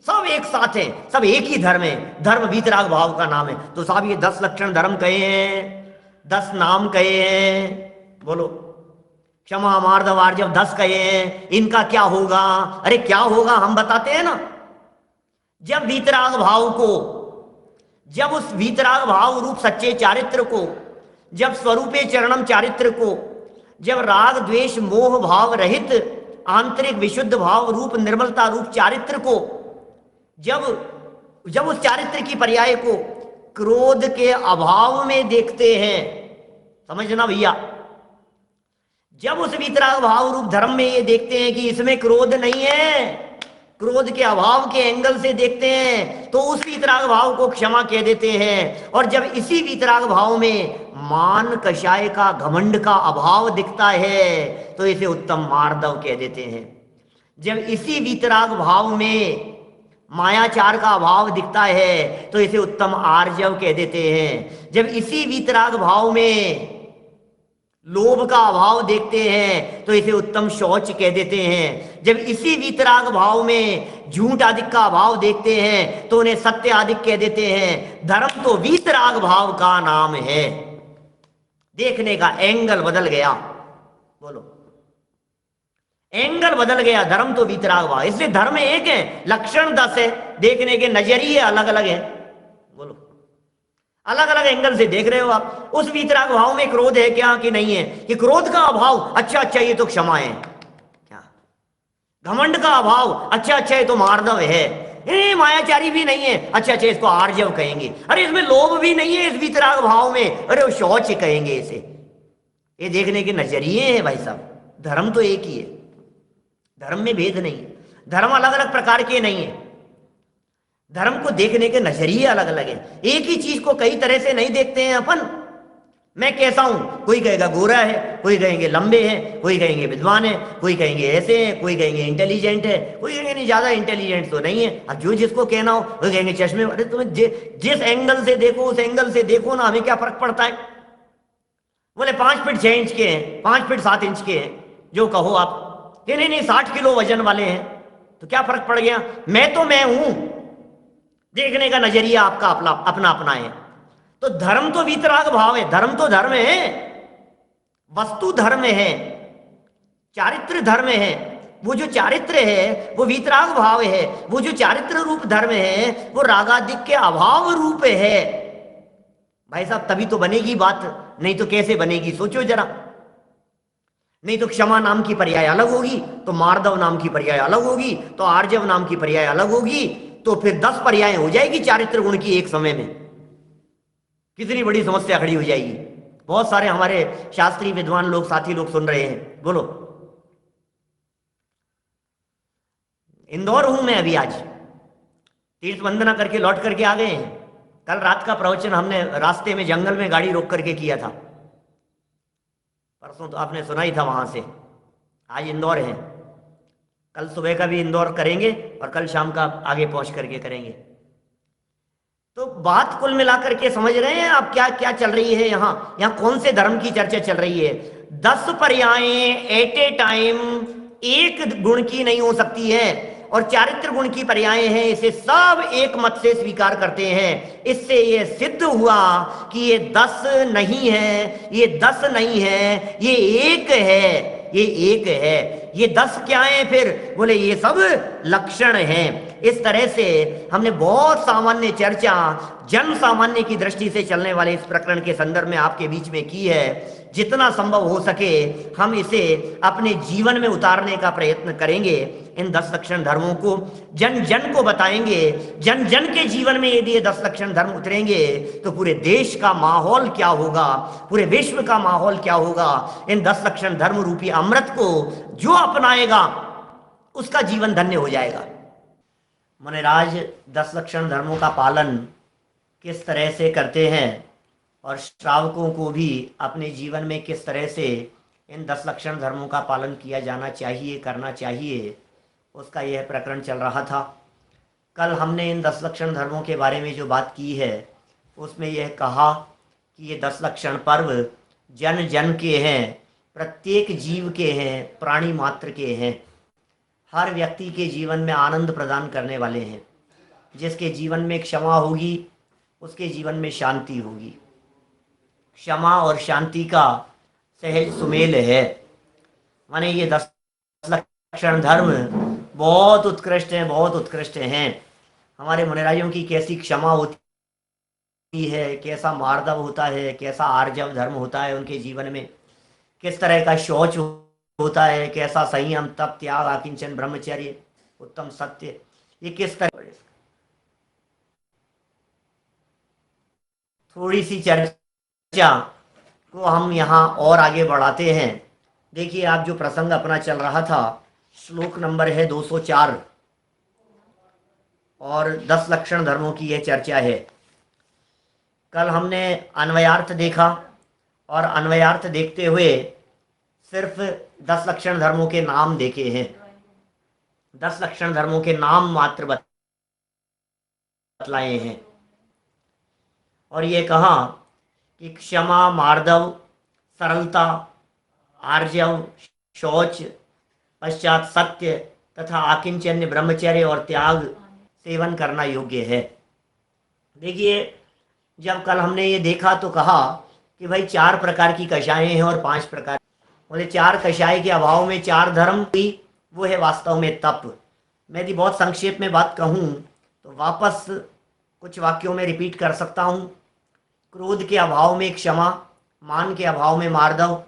सब एक साथ है, सब एक ही धर्म है, धर्म वीतराग भाव का नाम है। तो साहब ये 10 लक्षण धर्म कहे हैं, 10 नाम कहे हैं, बोलो क्षमा मार्दव आर्जव 10 कहे हैं, इनका क्या होगा? अरे क्या होगा हम बताते हैं ना, जब वीतराग भाव को, जब उस वीतराग भाव रूप सच्चे चारित्र को, जब स्वरूपे चरणम चारित्र को, जब राग द्वेष मोह भाव रहित आंतरिक विशुद्ध भाव रूप निर्मलता रूप चारित्र को, जब उस चारित्र की पर्याय को क्रोध के अभाव में देखते हैं, समझना भैया, जब उस वीतराग भाव रूप धर्म में ये देखते हैं कि इसमें क्रोध नहीं है, क्रोध के अभाव के एंगल से देखते हैं, तो उस वीतराग भाव को क्षमा कह देते हैं। और जब इसी वीतराग भाव में मान कषाय का घमंड का अभाव दिखता है तो इसे उत्तम मार्दव कह देते हैं। जब इसी वीतराग भाव में मायाचार का अभाव दिखता है तो इसे उत्तम आर्जव कह देते हैं। जब इसी वीतराग भाव में लोभ का अभाव देखते हैं तो इसे उत्तम शौच कह देते हैं। जब इसी वीतराग भाव में झूठ आदि का अभाव देखते हैं तो उन्हें सत्य आदि कह देते हैं। धर्म तो वीतराग भाव का नाम है। देखने का एंगल बदल गया, बोलो एंगल बदल गया, धर्म तो वीतराग भाव, इसलिए धर्म एक है, लक्षण 10 है, देखने के नजरिए अलग अलग है, बोलो अलग अलग एंगल से देख रहे हो आप। उस वीतराग भाव में क्रोध है क्या कि नहीं है? कि क्रोध का अभाव, अच्छा अच्छा ये तो क्षमा है, क्या घमंड का अभाव, अच्छा अच्छा ये तो मार्दव है, मायाचारी भी नहीं है, अच्छा अच्छा इसको आर्जव कहेंगे, अरे इसमें लोभ भी नहीं है इस वीतराग भाव में, अरे वो शौच कहेंगे इसे। ये देखने के नजरिए हैं भाई साहब, धर्म तो एक ही है, धर्म में भेद नहीं है, धर्म अलग अलग प्रकार के नहीं है, धर्म को देखने के नजरिए अलग अलग है। एक ही चीज को कई तरह से नहीं देखते हैं अपन। मैं कैसा हूं, कोई कहेगा गोरा है, कोई कहेंगे लंबे हैं, कोई कहेंगे विद्वान है, कोई कहेंगे ऐसे हैं, कोई कहेंगे इंटेलिजेंट है, कोई कहेंगे नहीं ज्यादा इंटेलिजेंट तो नहीं है। अब जो जिसको कहना हो वो कहेंगे चश्मे। अरे तुम्हें जिस एंगल से देखो उस एंगल से देखो ना, हमें क्या फर्क पड़ता है। बोले 5 फीट 6 इंच के हैं, 5 फीट 7 इंच के हैं, जो कहो आप, नहीं नहीं 60 किलो वजन वाले हैं, तो क्या फर्क पड़ गया, मैं तो मैं हूं। देखने का नजरिया आपका अपना अपना है। तो धर्म तो वीतराग भाव है, धर्म तो धर्म है, वस्तु धर्म है, चारित्र धर्म है। वो जो चारित्र है वो वीतराग भाव है, वो जो चारित्र रूप धर्म है वो रागादिक के अभाव रूप है। भाई साहब तभी तो बनेगी बात, नहीं तो कैसे बनेगी सोचो जरा। नहीं तो क्षमा नाम की पर्याय अलग होगी, तो मार्दव नाम की पर्याय अलग होगी, तो आर्जव नाम की पर्याय अलग होगी, तो फिर 10 पर्याय हो जाएगी चारित्र गुण की एक समय में। कितनी बड़ी समस्या खड़ी हो जाएगी। बहुत सारे हमारे शास्त्री विद्वान लोग, साथी लोग सुन रहे हैं, बोलो। इंदौर हूं मैं अभी, आज तीर्थ वंदना करके लौट करके आ गए हैं। कल रात का प्रवचन हमने रास्ते में जंगल में गाड़ी रोक करके किया था, परसों तो आपने सुना ही था वहां से। आज इंदौर है, कल सुबह का भी इंदौर करेंगे और कल शाम का आगे पहुंच करके करेंगे। तो बात कुल मिलाकर के समझ रहे हैं आप क्या क्या चल रही है यहाँ कौन से धर्म की चर्चा चल रही है। 10 पर्यायें एट ए टाइम एक गुण की नहीं हो सकती है और चारित्र गुण की पर्याय हैं, इसे सब एक मत से स्वीकार करते हैं। इससे ये सिद्ध हुआ कि ये 10 नहीं है, ये 10 नहीं है, ये एक है, ये एक है। ये 10 क्या है फिर? बोले ये सब लक्षण हैं। इस तरह से हमने बहुत सामान्य चर्चा जन सामान्य की दृष्टि से चलने वाले इस प्रकरण के संदर्भ में आपके बीच में की है। जितना संभव हो सके हम इसे अपने जीवन में उतारने का प्रयत्न करेंगे। इन 10 लक्षण धर्मों को जन जन को बताएंगे। जन जन के जीवन में यदि ये 10 लक्षण धर्म उतरेंगे तो पूरे देश का माहौल क्या होगा, पूरे विश्व का माहौल क्या होगा। इन 10 लक्षण धर्म रूपी अमृत को जो अपनाएगा उसका जीवन धन्य हो जाएगा। मुनिराज 10 लक्षण धर्मों का पालन किस तरह से करते हैं और श्रावकों को भी अपने जीवन में किस तरह से इन 10 लक्षण धर्मों का पालन किया जाना चाहिए, करना चाहिए, उसका यह प्रकरण चल रहा था। कल हमने इन 10 लक्षण धर्मों के बारे में जो बात की है उसमें यह कहा कि ये 10 लक्षण पर्व जन जन के हैं, प्रत्येक जीव के हैं, प्राणी मात्र के हैं, हर व्यक्ति के जीवन में आनंद प्रदान करने वाले हैं। जिसके जीवन में क्षमा होगी उसके जीवन में शांति होगी। क्षमा और शांति का सहज सुमेल है। माने ये 10 लक्षण धर्म बहुत उत्कृष्ट हैं, बहुत उत्कृष्ट हैं। हमारे मुनिराजों की कैसी क्षमा होती है, कैसा मार्दव होता है, कैसा आर्जव धर्म होता है उनके जीवन में, किस तरह का शौच होता है, कैसा संयम, तप, त्याग, आकिंचन, ब्रह्मचर्य, उत्तम सत्य, ये किस तरह। थोड़ी सी चर्चा को हम यहाँ और आगे बढ़ाते हैं। देखिए आप जो प्रसंग अपना चल रहा था, श्लोक नंबर है 204 और 10 लक्षण धर्मों की यह चर्चा है। कल हमने अन्वयार्थ देखा और अन्वयार्थ देखते हुए सिर्फ 10 लक्षण धर्मों के नाम देखे हैं। 10 लक्षण धर्मों के नाम मात्र बतलाए हैं और ये कहा कि क्षमा, मार्दव, सरलता, आर्जव, शौच, पश्चात सत्य तथा आकिंचन्य, ब्रह्मचर्य और त्याग सेवन करना योग्य है। देखिए जब कल हमने ये देखा तो कहा कि भाई 4 प्रकार की कषायें हैं और 5 प्रकार, बोले 4 कषाय के अभाव में 4 धर्म भी, वो है वास्तव में तप। मैं यदि बहुत संक्षेप में बात कहूँ तो वापस कुछ वाक्यों में रिपीट कर सकता हूँ। क्रोध के अभाव में क्षमा, मान के अभाव में मार्दव,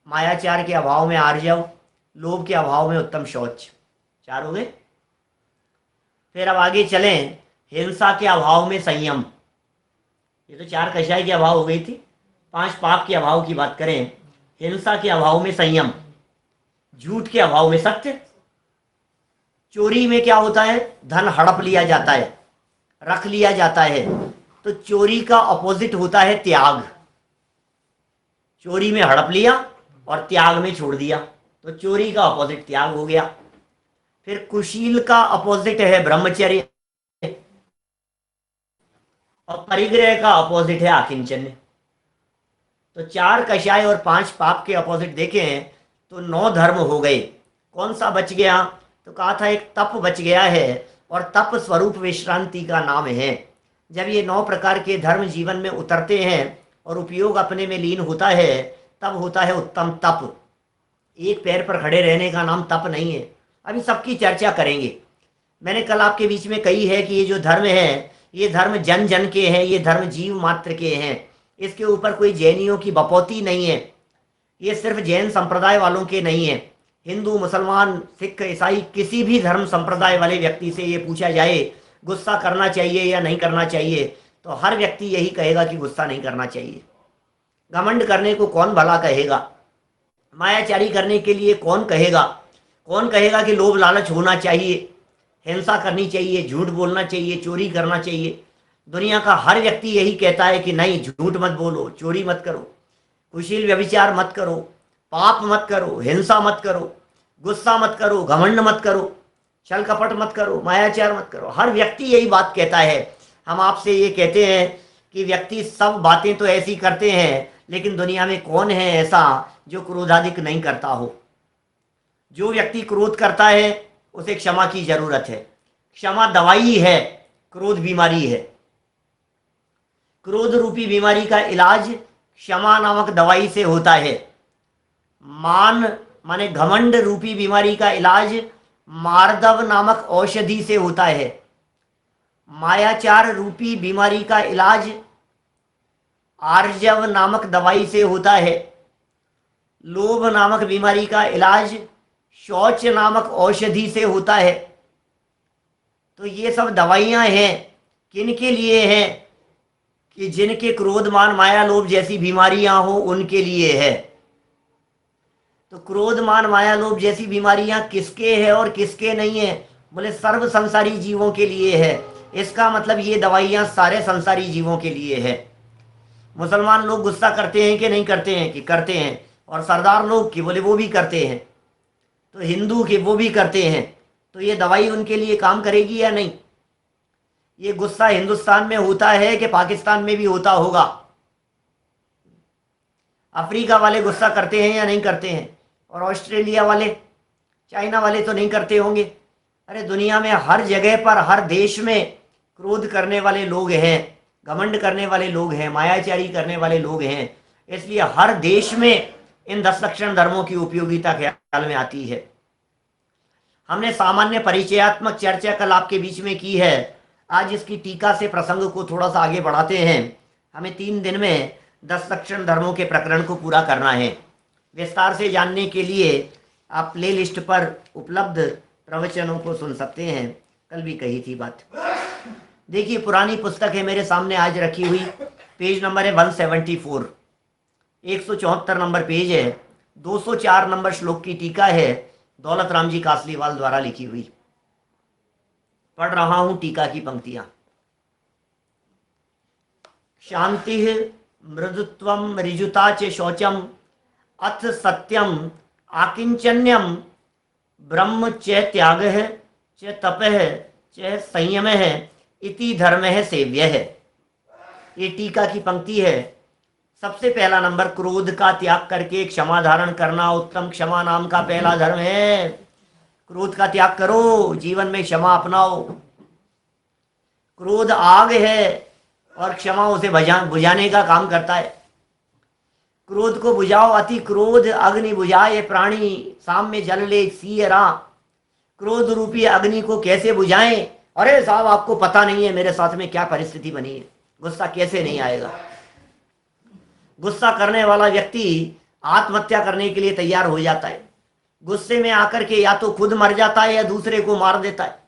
मायाचार के अभाव में आर्जव, लोभ के अभाव में उत्तम शौच। 4 हो गए। फिर अब आगे चलें, हिंसा के अभाव में संयम, ये तो 4 कषाय के अभाव हो गई थी। 5 पाप के अभाव की बात करें, हिंसा के अभाव में संयम, झूठ के अभाव में सत्य। चोरी में क्या होता है? धन हड़प लिया जाता है, रख लिया जाता है, तो चोरी का अपोजिट होता है त्याग। चोरी में हड़प लिया और त्याग में छोड़ दिया, तो चोरी का अपोजिट त्याग हो गया। फिर कुशील का अपोजिट है ब्रह्मचर्य और परिग्रह का अपोजिट है आकिंचन्य। तो 4 कषाय और 5 पाप के अपोजिट देखें तो 9 धर्म हो गए। कौन सा बच गया? तो कहा था एक तप बच गया है और तप स्वरूप विश्रांति का नाम है। जब ये 9 प्रकार के धर्म जीवन में उतरते हैं और उपयोग अपने में लीन होता है तब होता है उत्तम तप। एक पैर पर खड़े रहने का नाम तप नहीं है। अभी सबकी चर्चा करेंगे। मैंने कल आपके बीच में कही है कि ये जो धर्म है ये धर्म जन जन के हैं, ये धर्म जीव मात्र के हैं। इसके ऊपर कोई जैनियों की बपौती नहीं है। ये सिर्फ जैन संप्रदाय वालों के नहीं है। हिंदू, मुसलमान, सिख, ईसाई, किसी भी धर्म संप्रदाय वाले व्यक्ति से ये पूछा जाए गुस्सा करना चाहिए या नहीं करना चाहिए तो हर व्यक्ति यही कहेगा कि गुस्सा नहीं करना चाहिए। घमंड करने को कौन भला कहेगा? मायाचारी करने के लिए कौन कहेगा? कौन कहेगा कि लोभ लालच होना चाहिए, हिंसा करनी चाहिए, झूठ बोलना चाहिए, चोरी करना चाहिए? दुनिया का हर व्यक्ति यही कहता है कि नहीं, झूठ मत बोलो, चोरी मत करो, कुशील व्यभिचार मत करो, पाप मत करो, हिंसा मत करो, गुस्सा मत करो, घमंड मत करो, छल कपट मत करो, मायाचार मत करो। हर व्यक्ति यही बात कहता है। हम आपसे ये कहते हैं कि व्यक्ति सब बातें तो ऐसी करते हैं, लेकिन दुनिया में कौन है ऐसा जो क्रोधाधिक नहीं करता हो? जो व्यक्ति क्रोध करता है उसे क्षमा की जरूरत है। क्षमा दवाई है, क्रोध बीमारी है। क्रोध रूपी बीमारी का इलाज क्षमा नामक दवाई से होता है। मान माने घमंड रूपी बीमारी का इलाज मार्दव नामक औषधि से होता है। मायाचार रूपी बीमारी का इलाज आर्जव नामक दवाई से होता है। लोभ नामक बीमारी का इलाज शौच नामक औषधि से होता है। तो ये सब दवाइयां हैं, किन के लिए हैं? कि जिनके क्रोध मान माया लोभ जैसी बीमारियां हो उनके लिए है। तो क्रोध मान माया लोभ जैसी बीमारियां किसके है और किसके नहीं है? बोले सर्व संसारी जीवों के लिए है। इसका मतलब ये दवाइयां सारे संसारी जीवों के लिए है। मुसलमान लोग गुस्सा करते हैं कि नहीं करते हैं? कि करते हैं। और सरदार लोग कि बोले वो भी करते हैं। तो हिंदू के वो भी करते हैं। तो ये दवाई उनके लिए काम करेगी या नहीं? ये गुस्सा हिंदुस्तान में होता है कि पाकिस्तान में भी होता होगा? अफ्रीका वाले गुस्सा करते हैं या नहीं करते हैं? और ऑस्ट्रेलिया वाले, चाइना वाले तो नहीं करते होंगे। अरे दुनिया में हर जगह पर, हर देश में क्रोध करने वाले लोग हैं, घमंड करने वाले लोग हैं, मायाचारी करने वाले लोग हैं। इसलिए हर देश में इन 10 लक्षण धर्मों की उपयोगिता ख्याल में आती है। हमने सामान्य परिचयात्मक चर्चा कल आपके बीच में की है। आज इसकी टीका से प्रसंग को थोड़ा सा आगे बढ़ाते हैं। हमें 3 दिन में 10 लक्षण धर्मों के प्रकरण को पूरा करना है। विस्तार से जानने के लिए आप प्ले लिस्ट पर उपलब्ध प्रवचनों को सुन सकते हैं। कल भी कही थी बात। देखिए, पुरानी पुस्तक है मेरे सामने आज रखी हुई। पेज नंबर है 174, 174 नंबर पेज है। 204 नंबर श्लोक की टीका है, दौलत राम जी कासलीवाल द्वारा लिखी हुई। पढ़ रहा हूं टीका की पंक्तियां। शांति मृदुत्वम ऋजुता च शौचम अथ सत्यम आकिंचन्यम ब्रह्म च त्याग च तप च संयम इति धर्म सेव्य है। ये टीका की पंक्ति है। सबसे पहला नंबर, क्रोध का त्याग करके क्षमा धारण करना उत्तम क्षमा नाम का पहला धर्म है। क्रोध का त्याग करो, जीवन में क्षमा अपनाओ। क्रोध आग है और क्षमा उसे बुझाने का काम करता है। क्रोध को बुझाओ, अति क्रोध अग्नि बुझाए प्राणी, साम्य जल ले सियरा। क्रोध रूपी अग्नि को कैसे बुझाएं? अरे साहब, आपको पता नहीं है मेरे साथ में क्या परिस्थिति बनी है। गुस्सा कैसे नहीं आएगा? गुस्सा करने वाला व्यक्ति आत्महत्या करने के लिए तैयार हो जाता है। गुस्से में आकर के या तो खुद मर जाता है या दूसरे को मार देता है।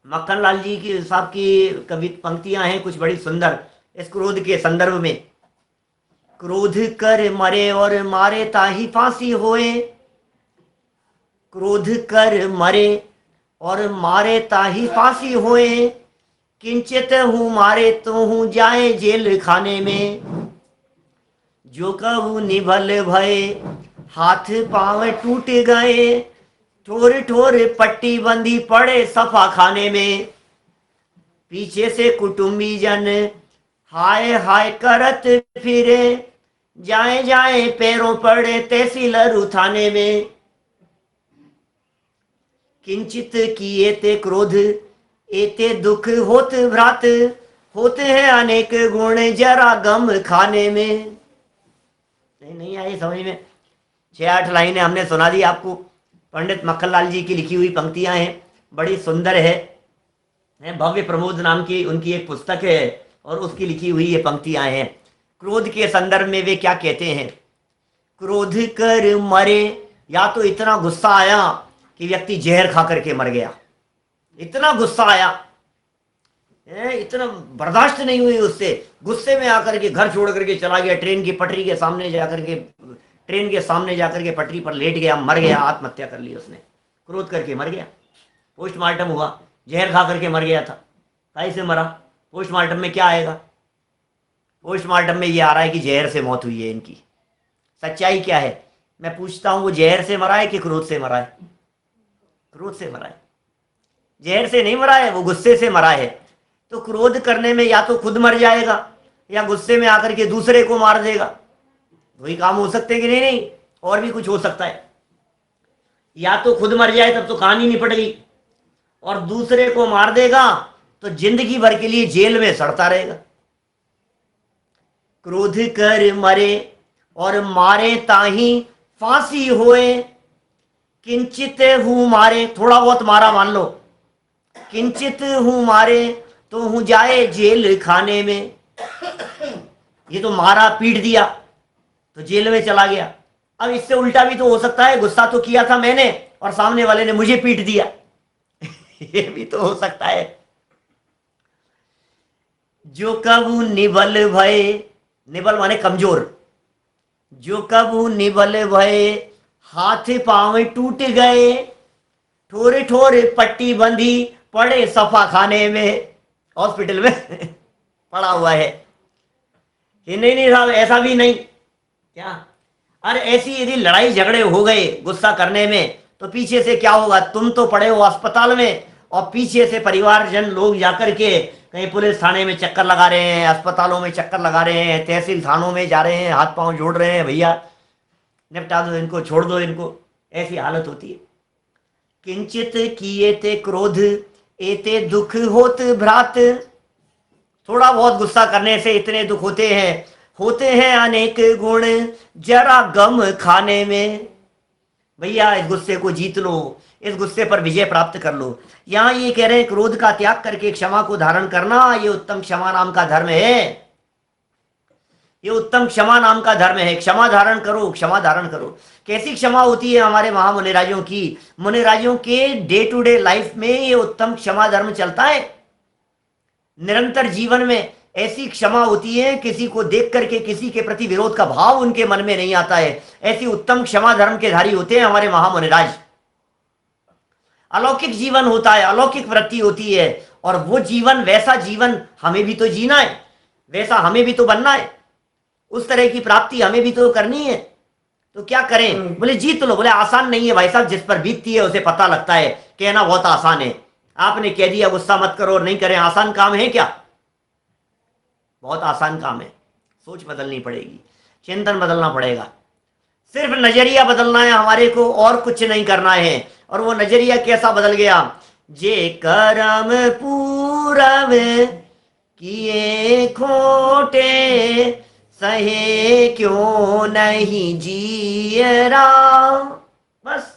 मक्खन लाल जी की साहब की कवि पंक्तियां हैं कुछ बड़ी सुंदर इस क्रोध के संदर्भ में। क्रोध कर मरे और मारे ताही फांसी होए। क्रोध कर मरे और मारे ताही फांसी होए। किंचित हूँ मारे तो हूँ जाए जेल खाने में। जो कहू निभल भये हाथ पांव टूट गए। ठोर ठोर पट्टी बंधी पड़े सफा खाने में। पीछे से कुटुंबी जन हाय हाय करत फिरे। जाए जाए पैरों पड़े तहसीलर उठाने में। किंचित किए ते क्रोध एते दुख होत भ्रात। होते हैं अनेक गुण जरा गम खाने में। नहीं आई समझ में? 6-8 लाइनें हमने सुना दी आपको। पंडित मक्खनलाल जी की लिखी हुई पंक्तियां हैं, बड़ी सुंदर है। भव्य प्रमोद नाम की उनकी एक पुस्तक है और उसकी लिखी हुई ये पंक्तियां हैं। क्रोध के संदर्भ में वे क्या कहते हैं? क्रोध कर मरे, या तो इतना गुस्सा आया कि व्यक्ति जहर खा करके मर गया। इतना गुस्सा आया, इतना बर्दाश्त नहीं हुई उससे, गुस्से में आकर के घर छोड़ करके चला गया। ट्रेन की पटरी के सामने जाकर के पटरी पर लेट गया, मर गया, आत्महत्या कर ली उसने। क्रोध करके मर गया। पोस्टमार्टम हुआ, जहर खा करके मर गया था। काहे से मरा? पोस्टमार्टम में क्या आएगा? पोस्टमार्टम में ये आ रहा है कि जहर से मौत हुई है इनकी। सच्चाई क्या है? मैं पूछता हूं, वो जहर से मरा है कि क्रोध से मरा है? क्रोध से मरा है। जहर से नहीं मरा है, वो गुस्से से मरा है। तो क्रोध करने में या तो खुद मर जाएगा या गुस्से में आकर के दूसरे को मार देगा। वही काम हो सकते हैं कि नहीं? और भी कुछ हो सकता है। या तो खुद मर जाए तब तो कहानी निपट गई, और दूसरे को मार देगा तो जिंदगी भर के लिए जेल में सड़ता रहेगा। क्रोध कर मरे और मारे ताही फांसी होए, किंचित हूं मारे, थोड़ा बहुत मारा मान लो, किंचित हूं मारे तो हूं जाए जेल खाने में। ये तो मारा पीट दिया तो जेल में चला गया। अब इससे उल्टा भी तो हो सकता है, गुस्सा तो किया था मैंने और सामने वाले ने मुझे पीट दिया। ये भी तो हो सकता है। जो कबू निबल भय, निबल माने कमजोर, जो कबू निबल भय हाथ पांव टूट गए, ठोरे ठोरे पट्टी बंधी पड़े सफा खाने में, हॉस्पिटल में पड़ा हुआ है। ये नहीं नहीं साहब ऐसा भी नहीं, क्या अरे ऐसी यदि लड़ाई झगड़े हो गए गुस्सा करने में तो पीछे से क्या होगा, तुम तो पड़े हो अस्पताल में और पीछे से परिवारजन लोग जाकर के कहीं पुलिस थाने में चक्कर लगा रहे हैं, अस्पतालों में चक्कर लगा रहे हैं, तहसील थानों में जा रहे हैं, हाथ पांव जोड़ रहे हैं, भैया निपटा दो इनको, छोड़ दो इनको, ऐसी हालत होती है। किंचित किए ते क्रोध एते दुख होत भ्रात, थोड़ा बहुत गुस्सा करने से इतने दुख होते हैं अनेक गुण जरा गम खाने में। भैया इस गुस्से को जीत लो, इस गुस्से पर विजय प्राप्त कर लो। यहां ये कह रहे हैं क्रोध का त्याग करके क्षमा को धारण करना, ये उत्तम क्षमा नाम का धर्म है, ये उत्तम क्षमा नाम का धर्म है। क्षमा धारण करो, क्षमा धारण करो। कैसी क्षमा होती है हमारे महामुनिराजों की, मुनिराजों के डे टू डे लाइफ में ये उत्तम क्षमा धर्म चलता है। निरंतर जीवन में ऐसी क्षमा होती है, किसी को देख करके किसी के प्रति विरोध का भाव उनके मन में नहीं आता है। ऐसी उत्तम क्षमा धर्म के धारी होते हैं हमारे महामुनिराज। अलौकिक जीवन होता है, अलौकिक वृत्ति होती है, और वो जीवन, वैसा जीवन हमें भी तो जीना है, वैसा हमें भी तो बनना है, उस तरह की प्राप्ति हमें भी तो करनी है। तो क्या करें, बोले जीत लो। बोले आसान नहीं है भाई साहब, जिस पर बीतती है उसे पता लगता है, कहना बहुत आसान है। आपने कह दिया गुस्सा मत करो और नहीं करें, आसान काम है क्या? बहुत आसान काम है। सोच बदलनी पड़ेगी, चिंतन बदलना पड़ेगा, सिर्फ नजरिया बदलना है हमारे को, और कुछ नहीं करना है। और वो नजरिया कैसा बदल गया, जे करम पूरब किए खोटे सहे क्यों नहीं जियरा। बस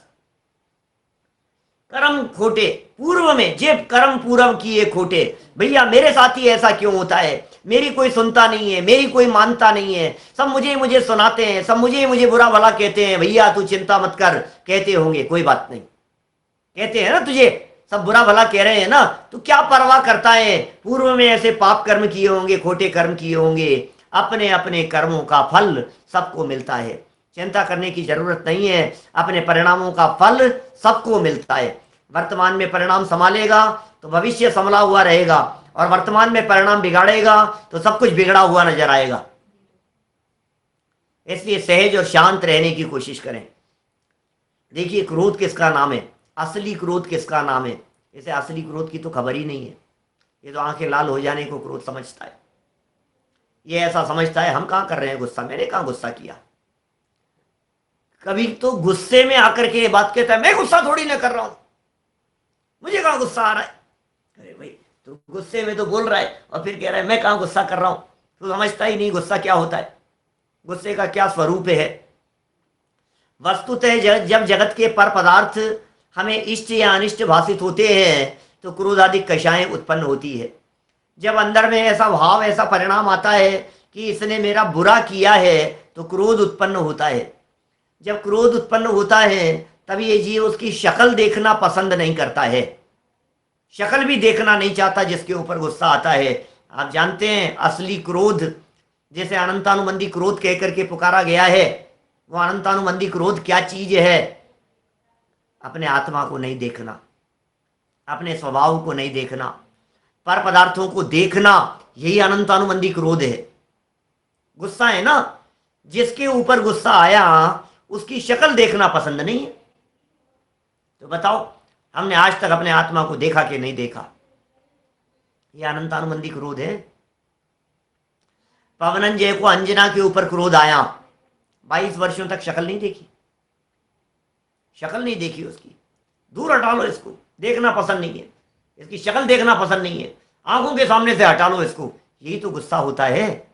कर्म खोटे पूर्व में, जे कर्म पूर्व किए खोटे। भैया मेरे साथ ही ऐसा क्यों होता है, मेरी कोई सुनता नहीं है, मेरी कोई मानता नहीं है, सब मुझे सुनाते हैं, सब मुझे बुरा भला कहते हैं। भैया तू चिंता मत कर, कहते होंगे कोई बात नहीं, कहते हैं ना तुझे, सब बुरा भला कह रहे हैं ना, तू क्या परवाह करता है। पूर्व में ऐसे पाप कर्म किए होंगे, खोटे कर्म किए होंगे, अपने अपने कर्मों का फल सबको मिलता है, चिंता करने की जरूरत नहीं है। अपने परिणामों का फल सबको मिलता है। वर्तमान में परिणाम संभालेगा तो भविष्य संभला हुआ रहेगा, और वर्तमान में परिणाम बिगाड़ेगा तो सब कुछ बिगड़ा हुआ नजर आएगा। इसलिए सहज और शांत रहने की कोशिश करें। देखिए क्रोध किसका नाम है, असली क्रोध किसका नाम है। इसे असली क्रोध की तो खबर ही नहीं है। ये तो आंखें लाल हो जाने को क्रोध समझता है, ये ऐसा समझता है हम कहां कर रहे हैं गुस्सा, मैंने कहां गुस्सा किया। कभी तो गुस्से में आकर के ये बात कहता है मैं गुस्सा थोड़ी ना कर रहा हूं, मुझे कहां गुस्सा आ रहा है। अरे भाई तू गुस्से में तो बोल रहा है और फिर कह रहा है मैं कहां गुस्सा कर रहा हूं। तू समझता ही नहीं गुस्सा क्या होता है, गुस्से का क्या स्वरूप है। वस्तुतः जब जगत के पर पदार्थ हमें इष्ट या अनिष्ट भाषित होते हैं तो क्रोध आदि कषाएं उत्पन्न होती है। जब अंदर में ऐसा भाव, ऐसा परिणाम आता है कि इसने मेरा बुरा किया है तो क्रोध उत्पन्न होता है। जब क्रोध उत्पन्न होता है तब ये जीव उसकी शक्ल देखना पसंद नहीं करता है, शक्ल भी देखना नहीं चाहता जिसके ऊपर गुस्सा आता है। आप जानते हैं असली क्रोध, जैसे अनंतानुबंधी क्रोध कह करके पुकारा गया है, वो अनंतानुबंधी क्रोध क्या चीज है? अपने आत्मा को नहीं देखना, अपने स्वभाव को नहीं देखना, पर पदार्थों को देखना, यही अनंतानुबंधी क्रोध है। गुस्सा है ना, जिसके ऊपर गुस्सा आया उसकी शक्ल देखना पसंद नहीं है। तो बताओ हमने आज तक अपने आत्मा को देखा कि नहीं देखा? यह अनंतानुबंधी क्रोध है। पवनंजय को अंजना के ऊपर क्रोध आया, 22 वर्षों तक शक्ल नहीं देखी, शक्ल नहीं देखी उसकी, दूर हटा लो इसको, देखना पसंद नहीं है, इसकी शक्ल देखना पसंद नहीं है, आंखों के सामने से हटा लो इसको। यही तो गुस्सा होता है,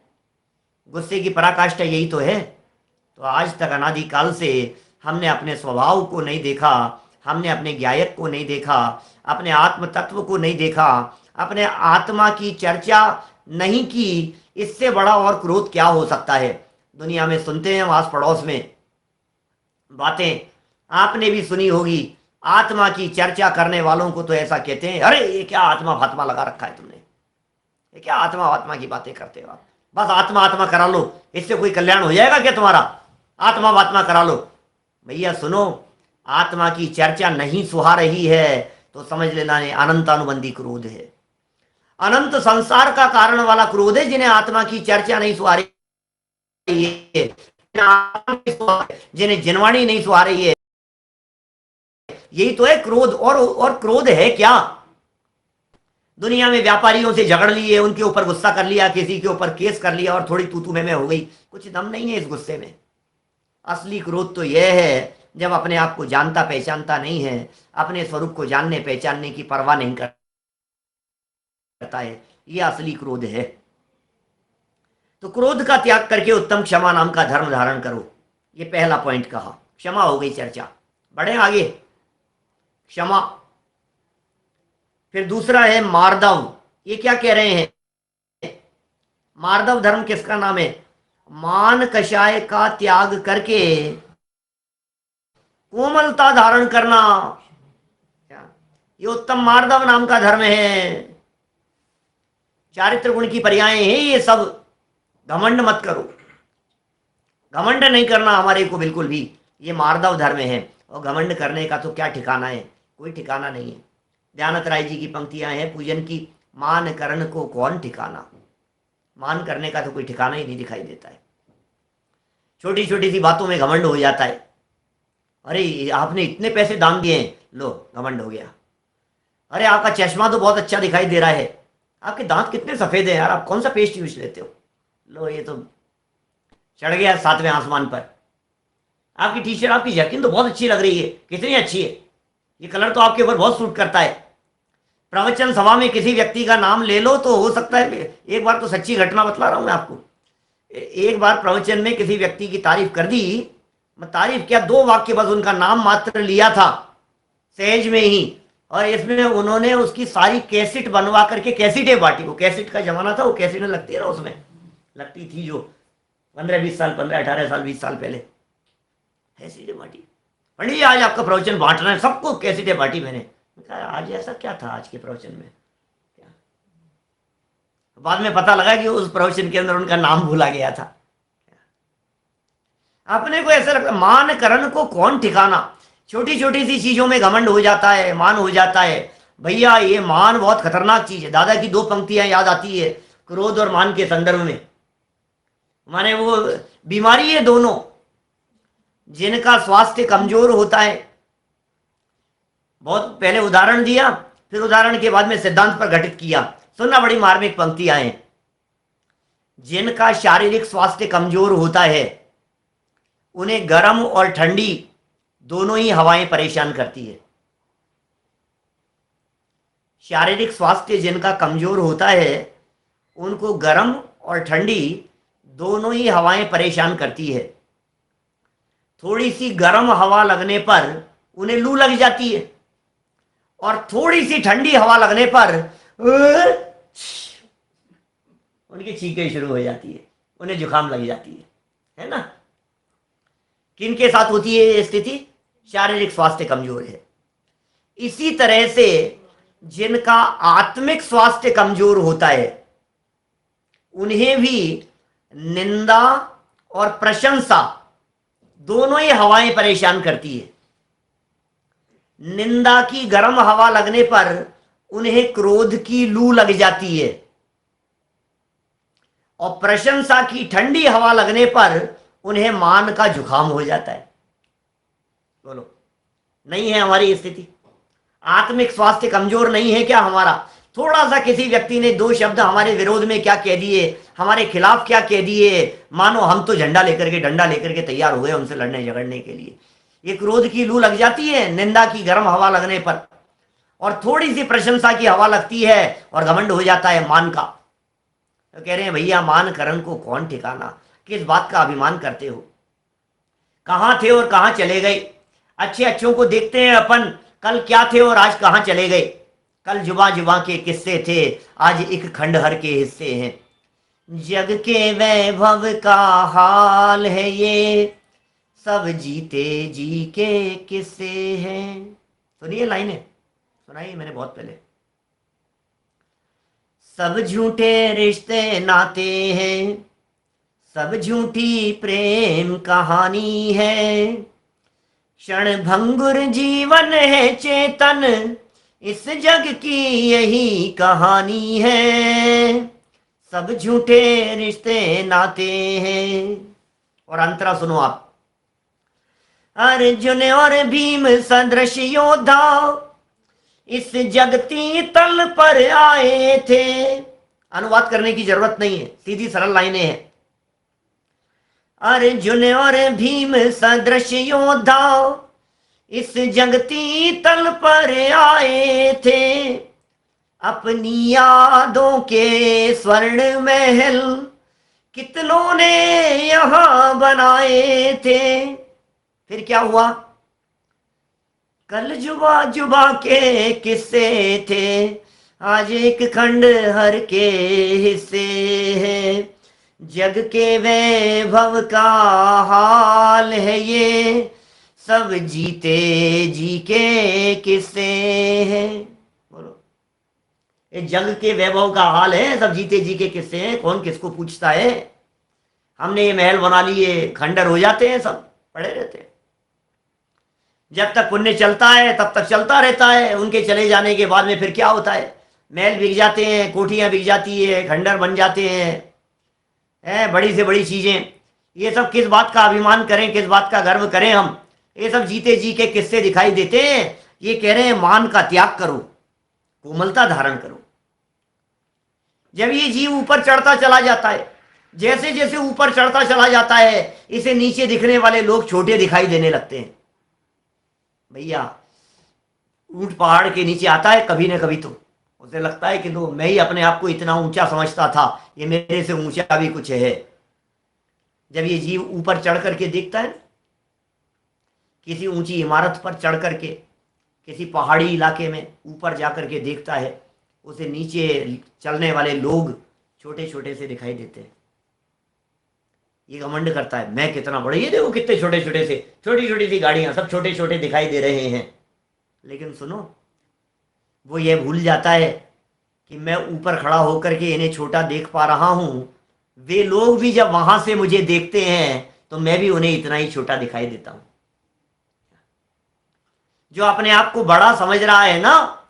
गुस्से की पराकाष्ठा यही तो है। तो आज तक अनादिकाल से हमने अपने स्वभाव को नहीं देखा, हमने अपने ज्ञायक को नहीं देखा, अपने आत्म तत्व को नहीं देखा, अपने आत्मा की चर्चा नहीं की। इससे बड़ा और क्रोध क्या हो सकता है? दुनिया में सुनते हैं आस पड़ोस में बातें, आपने भी सुनी होगी, आत्मा की चर्चा करने वालों को तो ऐसा कहते हैं, अरे ये क्या आत्मा फात्मा लगा रखा है तुमने, ये क्या आत्मा आत्मा की बातें करते हो आप, बस आत्मा आत्मा करा लो, इससे कोई कल्याण हो जाएगा क्या तुम्हारा, आत्मा आत्मा करा लो। भैया सुनो, आत्मा की चर्चा नहीं सुहा रही है तो समझ लेना है अनंतानुबंधी क्रोध है, अनंत संसार का कारण वाला क्रोध है, जिन्हें आत्मा की चर्चा नहीं सुहा रही है, जिन्हें जिनवाणी नहीं सुहा रही है, यही तो है क्रोध। और क्रोध है क्या? दुनिया में व्यापारियों से झगड़ लिए, उनके ऊपर गुस्सा कर लिया, किसी के ऊपर केस कर लिया और थोड़ी तू में हो गई, कुछ दम नहीं है इस गुस्से में। असली क्रोध तो यह है जब अपने आप को जानता पहचानता नहीं है, अपने स्वरूप को जानने पहचानने की परवाह नहीं करता है, यह असली क्रोध है। तो क्रोध का त्याग करके उत्तम क्षमा नाम का धर्म धारण करो, ये पहला पॉइंट कहा। क्षमा हो गई चर्चा, बढ़े आगे। क्षमा। फिर दूसरा है मार्दव। ये क्या कह रहे हैं? मार्दव धर्म किसका नाम है? मान कषाय का त्याग करके कोमलता धारण करना, ये उत्तम मार्दव नाम का धर्म है। चारित्र गुण की पर्यायें हैं ये सब। घमंड मत करो, घमंड नहीं करना हमारे को बिल्कुल भी, ये मार्दव धर्म है। और घमंड करने का तो क्या ठिकाना है, कोई ठिकाना नहीं है। दयानंद राय जी की पंक्तियां हैं पूजन की, मान करण को कौन ठिकाना, मान करने का तो कोई ठिकाना ही नहीं दिखाई देता है। छोटी छोटी सी बातों में घमंड हो जाता है, अरे आपने इतने पैसे दान दिए हैं, लो घमंड हो गया। अरे आपका चश्मा तो बहुत अच्छा दिखाई दे रहा है, आपके दांत कितने सफेद हैं यार, आप कौन सा पेस्ट यूज लेते हो, लो ये तो चढ़ गया 7वें आसमान पर। आपकी टी शर्ट, आपकी जैकेट तो बहुत अच्छी लग रही है, कितनी अच्छी है, ये कलर तो आपके ऊपर बहुत सूट करता है। प्रवचन सभा में किसी व्यक्ति का नाम ले लो तो हो सकता है, एक बार तो सच्ची घटना बतला रहा हूं मैं आपको, एक बार प्रवचन में किसी व्यक्ति की तारीफ कर दी, मैं तारीफ क्या 2 वाक्य बस उनका नाम मात्र लिया था सहज में ही, और इसमें उन्होंने उसकी सारी कैसेट बनवा करके कैसेटें बांटी। वो कैसेट का जमाना था, वो कैसेटें लगती है ना, उसमें लगती थी जो 15-20 साल, 15-18 साल, 20 साल पहले कैसेटें बांटी। पंडित जी आज आपका प्रवचन बांटना है, सबको कैसेटें बांटी मैंने कहा आज ऐसा क्या था आज के प्रवचन में क्या? बाद में पता लगा कि उस प्रवचन के अंदर उनका नाम भूला गया था। अपने को ऐसा लगता, मान करण को कौन ठिकाना। छोटी छोटी सी चीजों में घमंड हो जाता है, मान हो जाता है। भैया ये मान बहुत खतरनाक चीज है। दादा की 2 पंक्तियां याद आती है क्रोध और मान के संदर्भ में, माने वो बीमारी है दोनों। जिनका स्वास्थ्य कमजोर होता है, बहुत पहले उदाहरण दिया, फिर उदाहरण के बाद में सिद्धांत पर घटित किया, सुनना, बड़ी मार्मिक पंक्तियां हैं। जिनका शारीरिक स्वास्थ्य कमजोर होता है उन्हें गर्म और ठंडी दोनों ही हवाएं परेशान करती है। शारीरिक स्वास्थ्य जिनका कमजोर होता है उनको गर्म और ठंडी दोनों ही हवाएं परेशान करती है। थोड़ी सी गर्म हवा लगने पर उन्हें लू लग जाती है, और थोड़ी सी ठंडी हवा लगने पर उनकी छींकें शुरू हो जाती है, उन्हें जुकाम लग जाती है ना। किनके साथ होती है ये स्थिति? शारीरिक स्वास्थ्य कमजोर है। इसी तरह से जिनका आत्मिक स्वास्थ्य कमजोर होता है उन्हें भी निंदा और प्रशंसा दोनों ही हवाएं परेशान करती है। निंदा की गर्म हवा लगने पर उन्हें क्रोध की लू लग जाती है, और प्रशंसा की ठंडी हवा लगने पर उन्हें मान का जुकाम हो जाता है। बोलो, नहीं है हमारी स्थिति? आत्मिक स्वास्थ्य कमजोर नहीं है क्या हमारा? थोड़ा सा किसी व्यक्ति ने 2 शब्द हमारे विरोध में क्या कह दिए, हमारे खिलाफ क्या कह दिए, मानो हम तो झंडा लेकर के, डंडा लेकर के तैयार हो गए उनसे लड़ने झगड़ने के लिए। ये क्रोध की लू लग जाती है निंदा की गर्म हवा लगने पर, और थोड़ी सी प्रशंसा की हवा लगती है और घमंड हो जाता है मान का। तो कह रहे हैं भैया मान करन को कौन ठिकाना, किस बात का अभिमान करते हो, कहां थे और कहां चले गए। अच्छे अच्छों को देखते हैं अपन, कल क्या थे और आज कहां चले गए। कल जुबा जुबा के किस्से थे, आज एक खंडहर के हिस्से हैं। जग के वैभव का हाल है ये, सब जीते जी के किस्से हैं। सुनिए लाइनें, सुनाई मैंने बहुत पहले। सब झूठे रिश्ते नाते हैं, सब झूठी प्रेम कहानी है, क्षण भंगुर जीवन है चेतन, इस जग की यही कहानी है। सब झूठे रिश्ते नाते हैं। और अंतरा सुनो आप। अर्जुन और भीम सदृश योद्धा इस जगती तल पर आए थे। अनुवाद करने की जरूरत नहीं है, सीधी सरल लाइनें हैं। अर्जुन और भीम सदृश योद्धा इस जगती तल पर आए थे, अपनी यादों के स्वर्ण महल कितनों ने यहां बनाए थे। फिर क्या हुआ, कल जुबा जुबा के किस्से थे, आज एक खंडहर के हिस्से हैं। जग के वैभव का हाल है ये, सब जीते जी के किस्से हैं। बोलो, ये जग के वैभव का हाल है, सब जीते जी के किस्से हैं। कौन किसको पूछता है। हमने ये महल बना लिए, खंडर हो जाते हैं, सब पड़े रहते हैं। जब तक पुण्य चलता है तब तक चलता रहता है, उनके चले जाने के बाद में फिर क्या होता है, महल बिक जाते हैं, कोठियां बिक जाती है, खंडर बन जाते हैं, बड़ी से बड़ी चीजें। ये सब किस बात का अभिमान करें, किस बात का गर्व करें हम। ये सब जीते जी के किस्से दिखाई देते हैं। ये कह रहे हैं मान का त्याग करो, कोमलता धारण करो। जब ये जीव ऊपर चढ़ता चला जाता है, जैसे जैसे ऊपर चढ़ता चला जाता है, इसे नीचे दिखने वाले लोग छोटे दिखाई देने लगते हैं। भैया ऊंट पहाड़ के नीचे आता है कभी ना कभी, तो उसे लगता है कि तो मैं ही अपने आप को इतना ऊंचा समझता था, ये मेरे से ऊंचा भी कुछ है। जब ये जीव ऊपर चढ़ करके देखता है, किसी ऊंची इमारत पर चढ़ करके, किसी पहाड़ी इलाके में ऊपर जा करके देखता है, उसे नीचे चलने वाले लोग छोटे छोटे से दिखाई देते हैं। ये घमंड करता है मैं कितना बड़ा, ये देखो कितने छोटे छोटे से, छोटी छोटी सी गाड़ियां, सब छोटे छोटे दिखाई दे रहे हैं। लेकिन सुनो, वो ये भूल जाता है कि मैं ऊपर खड़ा होकर के इन्हें छोटा देख पा रहा हूं। वे लोग भी जब वहां से मुझे देखते हैं तो मैं भी उन्हें इतना ही छोटा दिखाई देता हूं। जो अपने आप को बड़ा समझ रहा है ना,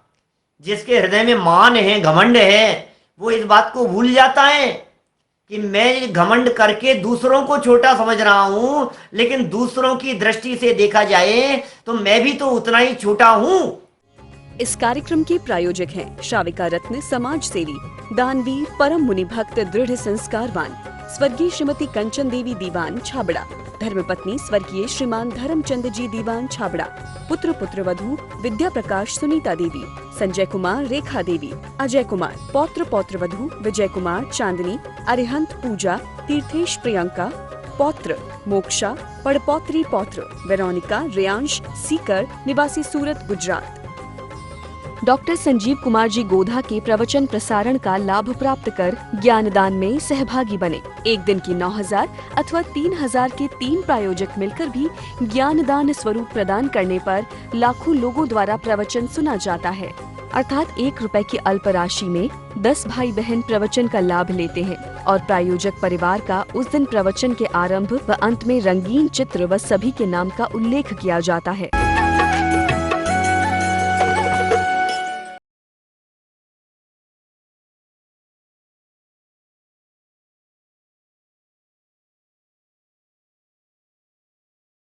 जिसके हृदय में मान है, घमंड है, वो इस बात को भूल जाता है कि मैं घमंड करके दूसरों को छोटा समझ रहा हूं, लेकिन दूसरों की दृष्टि से देखा जाए तो मैं भी तो उतना ही छोटा हूं। इस कार्यक्रम के प्रायोजक हैं श्राविका रत्न समाज सेवी, दानवीर, परम मुनि भक्त, दृढ़ संस्कारवान स्वर्गीय श्रीमती कंचन देवी दीवान छाबड़ा, धर्मपत्नी स्वर्गीय श्रीमान धर्मचंद जी दीवान छाबड़ा, पुत्र पुत्रवधू विद्या प्रकाश सुनीता देवी, संजय कुमार रेखा देवी, अजय कुमार, पौत्र पौत्रवधू विजय कुमार चांदनी, अरिहंत पूजा, तीर्थेश प्रियंका, पौत्र मोक्षा, पड़पौत्री पौत्र वेरोनिका रेयांश सीकर, निवासी सूरत गुजरात। डॉक्टर संजीव कुमार जी गोधा के प्रवचन प्रसारण का लाभ प्राप्त कर ज्ञानदान में सहभागी बने। एक दिन की 9,000 अथवा 3,000 के 3 प्रायोजक मिलकर भी ज्ञानदान स्वरूप प्रदान करने पर लाखों लोगों द्वारा प्रवचन सुना जाता है। अर्थात 1 रुपए की अल्प राशि में 10 भाई बहन प्रवचन का लाभ लेते हैं और प्रायोजक परिवार का उस दिन प्रवचन के आरंभ व अंत में रंगीन चित्र व सभी के नाम का उल्लेख किया जाता है।